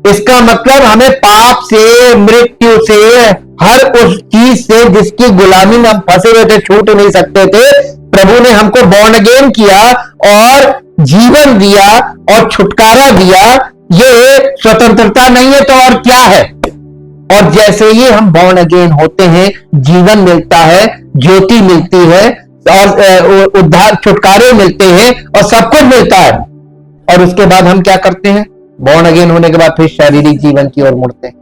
Speaker 2: इसका मतलब हमें पाप से, मृत्यु से, हर उस चीज से जिसकी गुलामी में हम फंसे हुए थे, छूट नहीं सकते थे, प्रभु ने हमको बॉर्न अगेन किया और जीवन दिया और छुटकारा दिया। ये स्वतंत्रता नहीं है तो और क्या है? और जैसे ही हम बॉर्न अगेन होते हैं, जीवन मिलता है, ज्योति मिलती है और उद्धार, छुटकारे मिलते हैं और सब कुछ मिलता है। और उसके बाद हम क्या करते हैं? बॉर्न अगेन होने के बाद फिर शारीरिक जीवन की ओर मुड़ते हैं।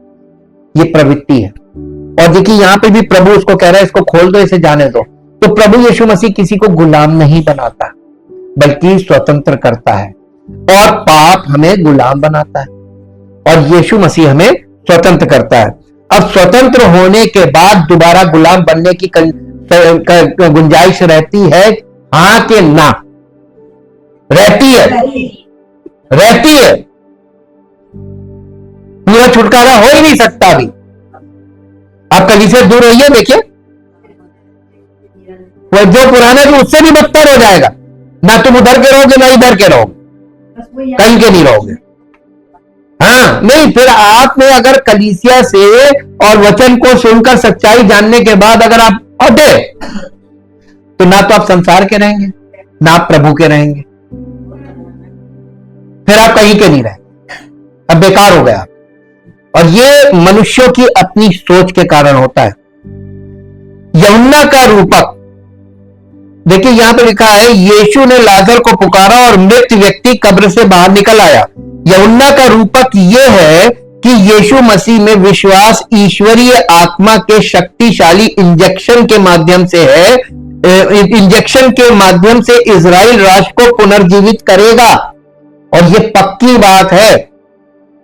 Speaker 2: ये प्रवृत्ति है। और देखिए यहां पे भी प्रभु उसको कह रहा है इसको खोल दो, इसे जाने दो। तो प्रभु यीशु मसीह किसी को गुलाम नहीं बनाता बल्कि स्वतंत्र करता है, और पाप हमें गुलाम बनाता है और यीशु मसीह हमें स्वतंत्र करता है। अब स्वतंत्र होने के बाद दोबारा गुलाम बनने की गुंजाइश रहती है? हाँ कि ना? रहती है। पूरा छुटकारा हो ही नहीं सकता। अभी आप कभी से दूर रहिए, देखिए वो जो पुराना भी उससे भी बदतर हो जाएगा। ना तुम उधर के रहोगे ना इधर के रहोगे, कहीं के नहीं रहोगे। हाँ नहीं, फिर आप में अगर कलीसिया से और वचन को सुनकर सच्चाई जानने के बाद अगर आप हटे तो ना तो आप संसार के रहेंगे ना आप प्रभु के रहेंगे, फिर आप कहीं के नहीं रहेंगे, अब बेकार हो गया। और ये मनुष्यों की अपनी सोच के कारण होता है। यूहन्ना का रूपक देखिए यहां पे लिखा है, यीशु ने लाजर को पुकारा और मृत व्यक्ति कब्र से बाहर निकल आया। यूहन्ना का रूपक यह है कि यीशु मसीह में विश्वास ईश्वरीय आत्मा के शक्तिशाली इंजेक्शन के माध्यम से है। इंजेक्शन के माध्यम से इजराइल राष्ट्र को पुनर्जीवित करेगा।
Speaker 1: और ये पक्की बात है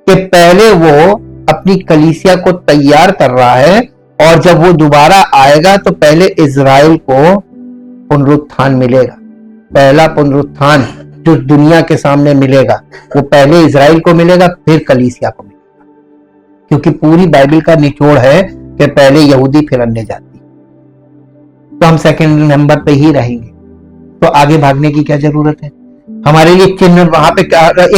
Speaker 1: कि पहले वो अपनी कलीसिया को तैयार कर रहा है, और जब वो दोबारा आएगा तो पहले इजराइल को पुनरुत्थान मिलेगा। पहला पुनरुत्थान जो दुनिया के सामने मिलेगा वो पहले इजराइल को मिलेगा, फिर कलीसिया को मिलेगा, क्योंकि पूरी बाइबल का निचोड़ है कि पहले यहूदी फिर अन्य जाति। तो हम सेकंड नंबर पे ही रहेंगे, तो आगे भागने की क्या जरूरत है? हमारे लिए चिन्ह वहां पे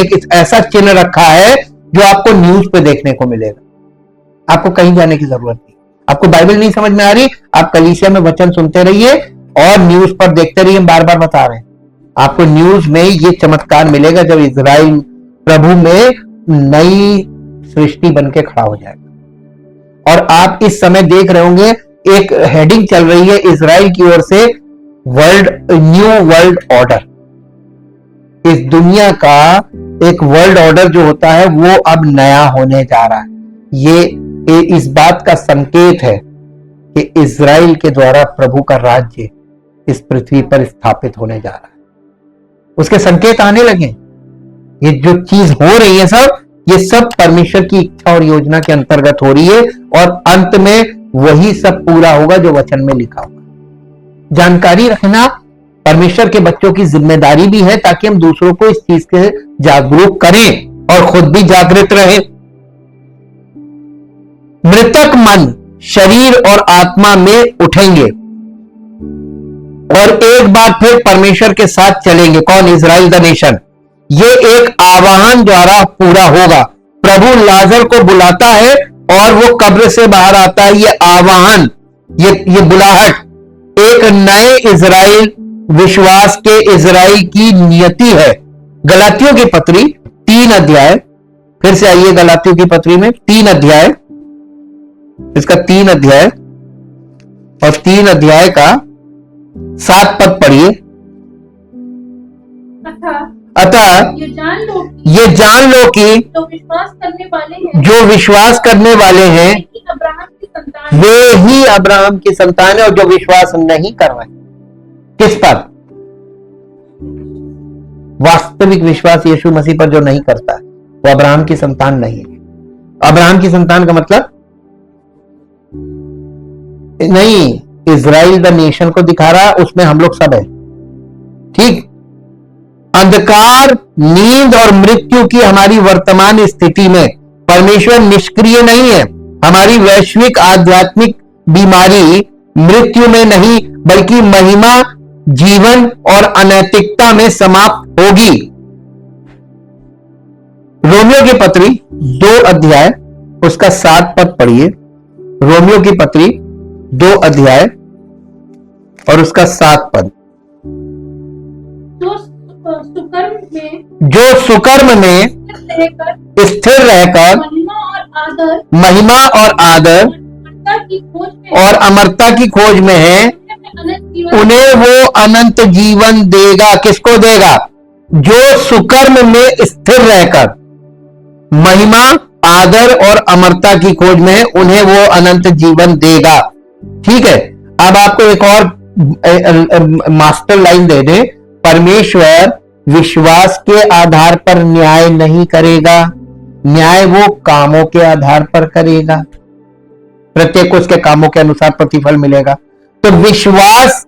Speaker 1: एक ऐसा चिन्ह रखा है जो आपको न्यूज पे देखने को मिलेगा। आपको कहीं जाने की जरूरत नहीं। आपको बाइबल नहीं समझ में आ रही, आप कलीसिया में वचन सुनते रहिए और न्यूज पर देखते रहिए। बार बार बता रहे हैं आपको, न्यूज में ये चमत्कार मिलेगा जब इजराइल प्रभु में नई सृष्टि बन के खड़ा हो जाएगा। और आप इस समय देख रहे होंगे एक हेडिंग चल रही है इजराइल की ओर से, न्यू वर्ल्ड ऑर्डर। इस दुनिया का एक वर्ल्ड ऑर्डर जो होता है वो अब नया होने जा रहा है। ये इस बात का संकेत है कि इजराइल के द्वारा प्रभु का राज्य इस पृथ्वी पर स्थापित होने जा रहा है। उसके संकेत आने लगे। ये जो चीज हो रही है सब, ये सब परमेश्वर की इच्छा और योजना के अंतर्गत हो रही है, और अंत में वही सब पूरा होगा जो वचन में लिखा होगा। जानकारी रखना परमेश्वर के बच्चों की जिम्मेदारी भी है, ताकि हम दूसरों को इस चीज के जागरूक करें और खुद भी जागृत रहें। मृतक मन शरीर और आत्मा में उठेंगे और एक बार फिर परमेश्वर के साथ चलेंगे। कौन? Israel the nation. ये एक आवाहन द्वारा पूरा होगा। प्रभु लाजर को बुलाता है और वो कब्र से बाहर आता है। ये आवाहन, ये बुलाहट एक नए इजराइल, विश्वास के इजराइल की नियति है। गलातियों की पत्री 3 अध्याय, फिर से आइए गलातियों की पत्री में 3 अध्याय, इसका 3 अध्याय और 3 अध्याय का 7 पद पढ़िए। अतः ये जान लो कि जो विश्वास करने वाले हैं वे ही अब्राहम की संतान है, और जो विश्वास नहीं कर रहे किस पर? वास्तविक विश्वास यीशु मसीह पर जो नहीं करता वो अब्राहम की संतान नहीं है। अब्राहम की संतान का मतलब नहीं, इजराइल द नेशन को दिखा रहा, उसमें हम लोग सब है। ठीक? अंधकार, नींद और मृत्यु की हमारी वर्तमान स्थिति में परमेश्वर निष्क्रिय नहीं है। हमारी वैश्विक आध्यात्मिक बीमारी मृत्यु में नहीं बल्कि महिमा, जीवन और अनैतिकता में समाप्त होगी। रोमियो की पत्री 2 अध्याय उसका 7 पद पढ़िए। रोमियो की पत्री 2 अध्याय और उसका 7 पद। जो सुकर्म में स्थिर रहकर महिमा और आदर और अमरता की खोज में है, उन्हें वो अनंत जीवन देगा। किसको देगा? जो सुकर्म में स्थिर रहकर महिमा, आदर और अमरता की खोज में है, उन्हें वो अनंत जीवन देगा। ठीक है, अब आपको एक और मास्टर लाइन दे दे। परमेश्वर विश्वास के आधार पर न्याय नहीं करेगा, न्याय वो कामों के आधार पर करेगा। प्रत्येक को उसके कामों के अनुसार प्रतिफल मिलेगा। तो विश्वास,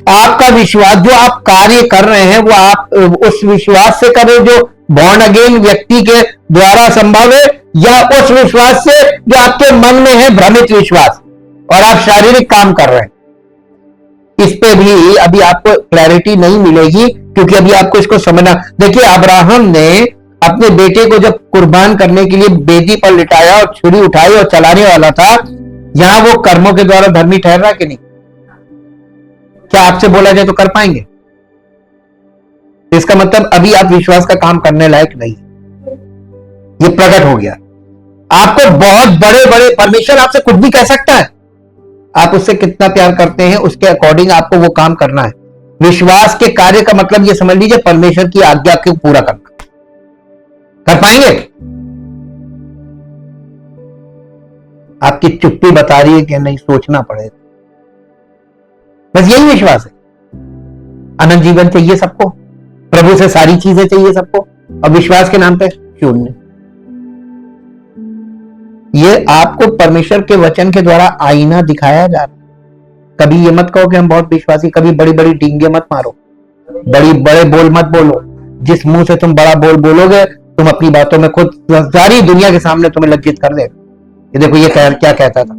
Speaker 1: आपका विश्वास जो आप कार्य कर रहे हैं वो आप उस विश्वास से करें जो बॉर्न अगेन व्यक्ति के द्वारा संभव है, या उस विश्वास से जो आपके मन में है भ्रमित विश्वास और आप शारीरिक काम कर रहे हैं। इस पे भी अभी आपको क्लैरिटी नहीं मिलेगी, क्योंकि अभी आपको इसको समझना। देखिए, अब्राहम ने अपने बेटे को जब कुर्बान करने के लिए बेदी पर लिटाया और छुरी उठाई और चलाने वाला था, यहां वो कर्मों के द्वारा धर्मी ठहर रहा कि नहीं? क्या आपसे बोला जाए तो कर पाएंगे? इसका मतलब अभी आप विश्वास का काम करने लायक नहीं। ये प्रकट हो गया। आपको बहुत बड़े बड़े, परमेश्वर आपसे कुछ भी कह सकता है, आप उससे कितना प्यार करते हैं उसके अकॉर्डिंग आपको वो काम करना है। विश्वास के कार्य का मतलब ये समझ लीजिए परमेश्वर की आज्ञा को पूरा करना। कर पाएंगे? आपकी चुप्पी बता रही है कि नहीं, सोचना पड़ेगा। बस यही विश्वास है। अनंत जीवन चाहिए सबको, प्रभु से सारी चीजें चाहिए सबको,
Speaker 2: और विश्वास के नाम पे शून्य। ये आपको परमेश्वर के वचन के द्वारा आईना दिखाया जा रहा है। कभी ये मत कहो कि हम बहुत विश्वासी, कभी बड़ी बड़ी डींगे मत मारो, बड़ी बड़े बोल मत बोलो। जिस मुंह से तुम बड़ा बोल बोलोगे, तुम अपनी बातों में खुद सारी दुनिया के सामने तुम्हें लज्जित कर देगा। ये देखो ये क्या कहता था।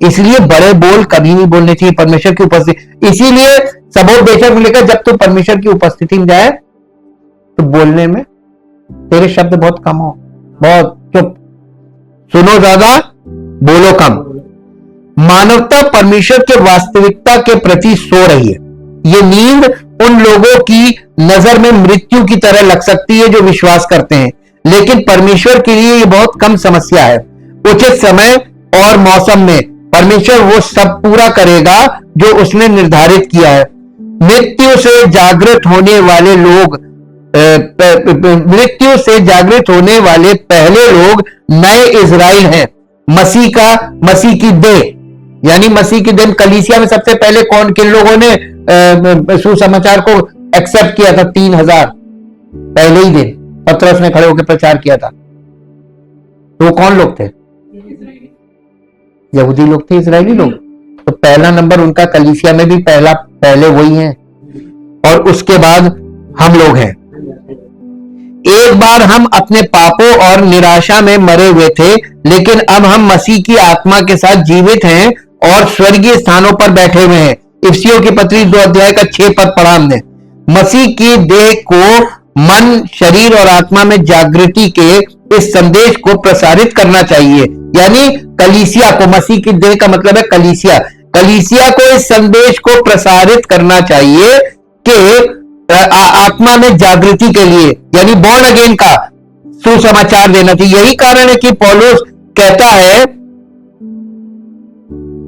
Speaker 2: इसलिए बड़े बोल कभी नहीं बोलने चाहिए परमेश्वर की उपस्थिति। इसीलिए सबोपदेशक को लेकर जब तू परमेश्वर की उपस्थिति में जाए तो बोलने में तेरे शब्द बहुत कम हो, बहुत चुप, सुनो ज्यादा, बोलो कम। मानवता परमेश्वर के वास्तविकता के प्रति सो रही है। ये नींद उन लोगों की नजर में मृत्यु की तरह लग सकती है जो विश्वास करते हैं, लेकिन परमेश्वर के लिए ये बहुत कम समस्या है। उचित समय और मौसम में परमेश्वर वो सब पूरा करेगा जो उसने निर्धारित किया है। मृत्यु से जागृत होने वाले लोग मृत्यु से जागृत होने वाले पहले लोग नए इजराइल हैं। मसीह की देह, यानी मसीह की देह कलीसिया में सबसे पहले कौन किन लोगों ने सुसमाचार को एक्सेप्ट किया था? 3000 पहले ही दिन पतरस ने खड़े होकर प्रचार किया था। तो वो कौन लोग थे? यहूदी लोग थे, इजरायली लोग। तो पहला नंबर उनका कलीसिया में भी पहले वही हैं, और उसके बाद हम लोग हैं। एक बार हम अपने पापों और निराशा में मरे हुए थे, लेकिन अब हम मसीह की आत्मा के साथ जीवित हैं और स्वर्गीय स्थानों पर बैठे हुए हैं। इफिसियों की पत्री 2 अध्याय का 6 पद पढ़ा हमने। मसीह की देह को मन, शरीर और आत्मा में जागृति के इस संदेश को प्रसारित करना चाहिए, यानी कलीसिया को। मसीह की देह का मतलब है कलीसिया को इस संदेश को प्रसारित करना चाहिए कि आत्मा में जागृति के लिए, यानी बॉर्न अगेन का सुसमाचार देना चाहिए। यही कारण है कि पौलुस कहता है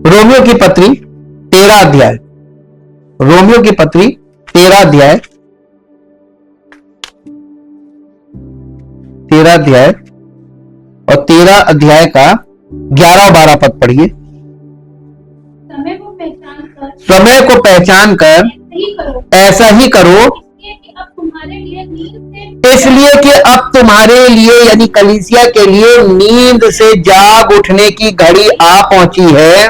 Speaker 2: रोमियो की पत्री 13 अध्याय, रोमियो की पत्री 13 अध्याय 13 अध्याय और 13 अध्याय का 11 और 12 पद पढ़िए। समय को पहचान कर ऐसा ही करो, इसलिए कि अब तुम्हारे लिए यानी कलीसिया के लिए नींद से जाग उठने की घड़ी आ पहुंची है।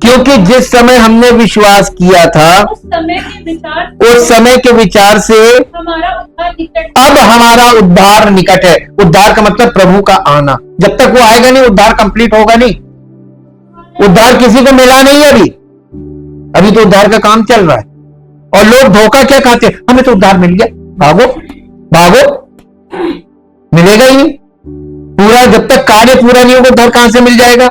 Speaker 2: क्योंकि जिस समय हमने विश्वास किया था उस समय के विचार से अब हमारा उद्धार निकट है। उद्धार का मतलब प्रभु का आना। जब तक वो आएगा नहीं, उद्धार कंप्लीट होगा नहीं। उद्धार किसी को मिला नहीं है अभी तो उद्धार का काम चल रहा है। और लोग धोखा क्या खाते हैं, हमें तो उद्धार मिल गया, भागो भागो, मिलेगा ही नहीं। पूरा जब तक कार्य पूरा नहीं होगा उद्धार कहां से मिल जाएगा।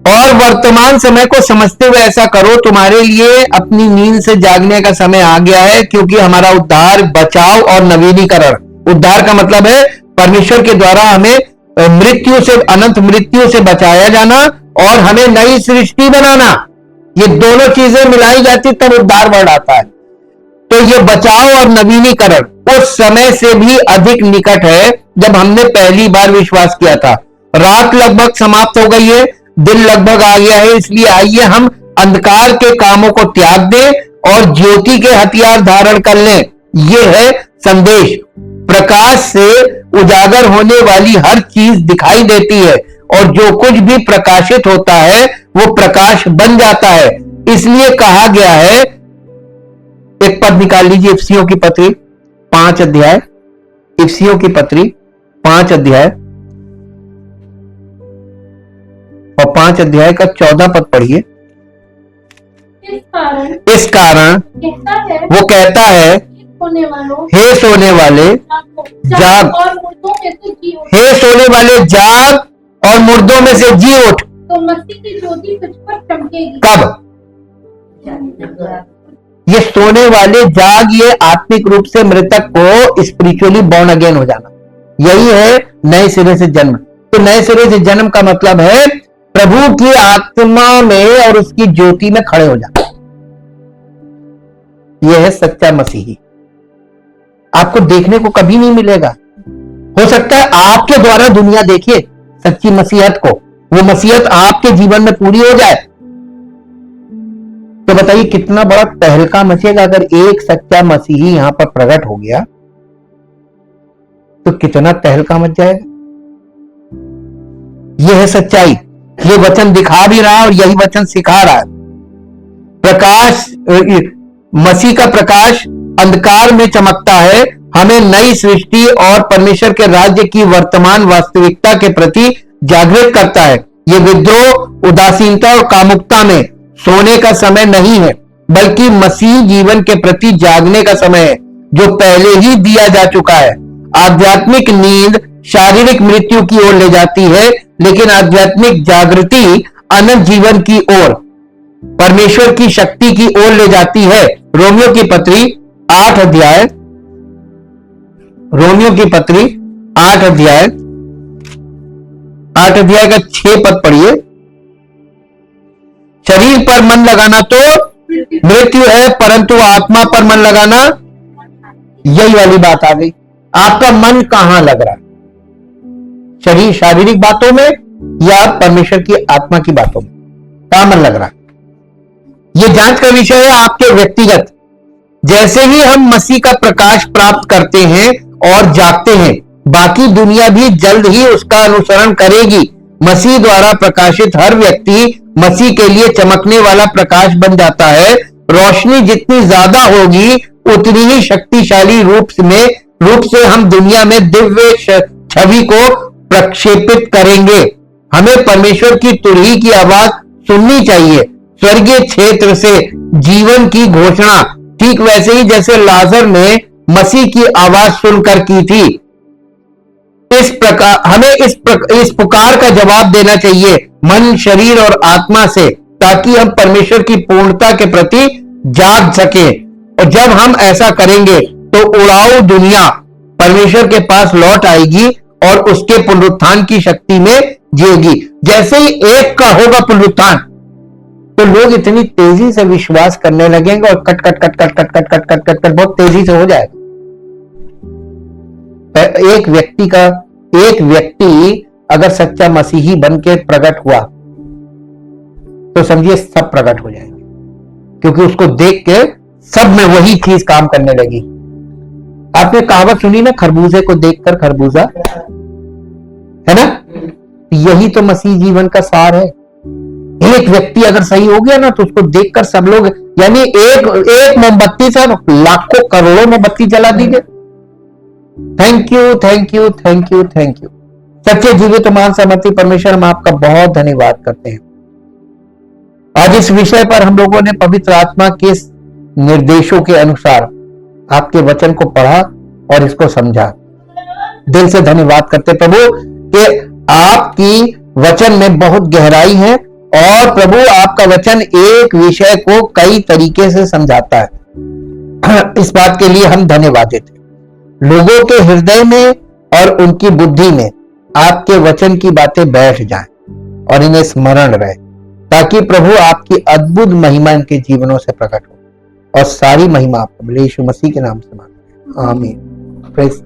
Speaker 2: और वर्तमान समय को समझते हुए ऐसा करो, तुम्हारे लिए अपनी नींद से जागने का समय आ गया है, क्योंकि हमारा उद्धार, बचाव और नवीनीकरण। उद्धार का मतलब है परमेश्वर के द्वारा हमें मृत्यु से, अनंत मृत्यु से बचाया जाना और हमें नई सृष्टि बनाना। ये दोनों चीजें मिलाई जाती तब उद्धार वर्ड आता है। तो ये बचाव और नवीनीकरण उस समय से भी अधिक निकट है जब हमने पहली बार विश्वास किया था। रात लगभग समाप्त हो गई है, दिन लगभग आ गया है, इसलिए आइए हम अंधकार के कामों को त्याग दें और ज्योति के हथियार धारण कर लें। यह है संदेश। प्रकाश से उजागर होने वाली हर चीज दिखाई देती है और जो कुछ भी प्रकाशित होता है वो प्रकाश बन जाता है। इसलिए कहा गया है, एक पद निकाल लीजिए, इफिसियों की पत्री 5 अध्याय, इफिसियों की पत्री 5 अध्याय और 5 अध्याय का 14 पद पढ़िए। इस कारण वो कहता है, हे सोने वाले जाग, हे सोने वाले जाग और मुर्दों में से जी उठ।
Speaker 3: तो मसीह की ज्योति तुझ पर चमकेगी।
Speaker 2: कब? ये सोने वाले जाग, ये आत्मिक रूप से मृतक को स्पिरिचुअली बॉर्न अगेन हो जाना, यही है नए सिरे से जन्म। तो नए सिरे से जन्म का मतलब है प्रभु की आत्मा में और उसकी ज्योति में खड़े हो जाना। यह है सच्चा मसीही। आपको देखने को कभी नहीं मिलेगा। हो सकता है आपके द्वारा दुनिया देखे सच्ची मसीहत को, वो मसीहत आपके जीवन में पूरी हो जाए
Speaker 1: तो बताइए कितना बड़ा तहलका मचेगा अगर एक सच्चा मसीही यहां पर प्रकट हो गया, तो कितना तहलका मच जाएगा। यह है सच्चाई, ये वचन दिखा भी रहा है और यही वचन सिखा रहा है। प्रकाश, मसीह का प्रकाश अंधकार में चमकता है, हमें नई सृष्टि और परमेश्वर के राज्य की वर्तमान वास्तविकता के प्रति जागृत करता है। ये विद्रोह, उदासीनता और कामुकता में सोने का समय नहीं है, बल्कि मसीह जीवन के प्रति जागने का समय है, जो पहले ही दिया जा चुका है। आध्यात्मिक नींद शारीरिक मृत्यु की ओर ले जाती है, लेकिन आध्यात्मिक जागृति अनंत जीवन की ओर, परमेश्वर की शक्ति की ओर ले जाती है। रोमियो की पत्री 8 अध्याय, रोमियो की पत्री 8 अध्याय का 6 पद पढ़िए। शरीर पर मन लगाना तो मृत्यु है, परंतु आत्मा पर मन लगाना, यही वाली बात आ गई। आपका मन कहां लग रहा है? शरीर शारीरिक बातों में या परमेश्वर की आत्मा की बातों में? कहां मन लग रहा है? यह जांच का विषय है आपके व्यक्तिगत। जैसे ही हम मसीह का प्रकाश प्राप्त करते हैं और जागते हैं, बाकी दुनिया भी जल्द ही उसका अनुसरण करेगी। मसीह द्वारा प्रकाशित हर व्यक्ति मसीह के लिए चमकने वाला प्रकाश बन जाता है। रोशनी जितनी ज्यादा होगी, उतनी ही शक्तिशाली रूप से हम दुनिया में दिव्य छवि को प्रक्षेपित करेंगे। हमें परमेश्वर की तुरही की आवाज सुननी चाहिए, स्वर्गीय क्षेत्र से जीवन की घोषणा, ठीक वैसे ही जैसे लाजर ने मसीह की आवाज सुनकर की थी। इस प्रकार हमें इस पुकार का जवाब देना चाहिए, मन, शरीर और आत्मा से, ताकि हम परमेश्वर की पूर्णता के प्रति जाग सके। और जब हम ऐसा करेंगे तो उड़ाऊ दुनिया परमेश्वर के पास लौट आएगी और उसके पुनरुत्थान की शक्ति में जिएगी। जैसे ही एक का होगा पुनरुत्थान, तो लोग इतनी तेजी से विश्वास करने लगेंगे और cut cut cut cut cut cut cut cut cut cut बहुत तेजी से हो जाएगा। एक व्यक्ति अगर सच्चा मसीही बन के प्रकट हुआ, तो समझिए सब प्रकट हो जाएंगे, क्योंकि उसको देख के सब में वही चीज काम करने लगी। आपने कहावत सुनी ना, खरबूजे को देखकर खरबूजा, है ना? यही तो मसीह जीवन का सार है। एक व्यक्ति अगर सही हो गया ना, तो उसको देखकर सब लोग, यानी एक मोमबत्ती से लाखों करोड़ों मोमबत्ती जला दीजिए। Thank you, thank you, thank you, thank you. सच्चे जीवित महान सामर्थी परमेश्वर, हम आपका बहुत धन्यवाद करते हैं। आज इस विषय पर हम लोगों ने पवित्र आत्मा के निर्देशों के अनुसार आपके वचन को पढ़ा और इसको समझा। दिल से धन्यवाद करते प्रभु कि आपकी वचन में बहुत गहराई है, और प्रभु आपका वचन एक विषय को कई तरीके से समझाता है। इस बात के लिए हम धन्यवाद देते हैं। लोगों के हृदय में और उनकी बुद्धि में आपके वचन की बातें बैठ जाएं और इन्हें स्मरण रहे, ताकि प्रभु आपकी अद्भुत महिमा इनके जीवनों से प्रकट हो, और सारी महिमा आपको मिले। यीशु मसीह के नाम से मांगते हैं, आमीन। प्रेज़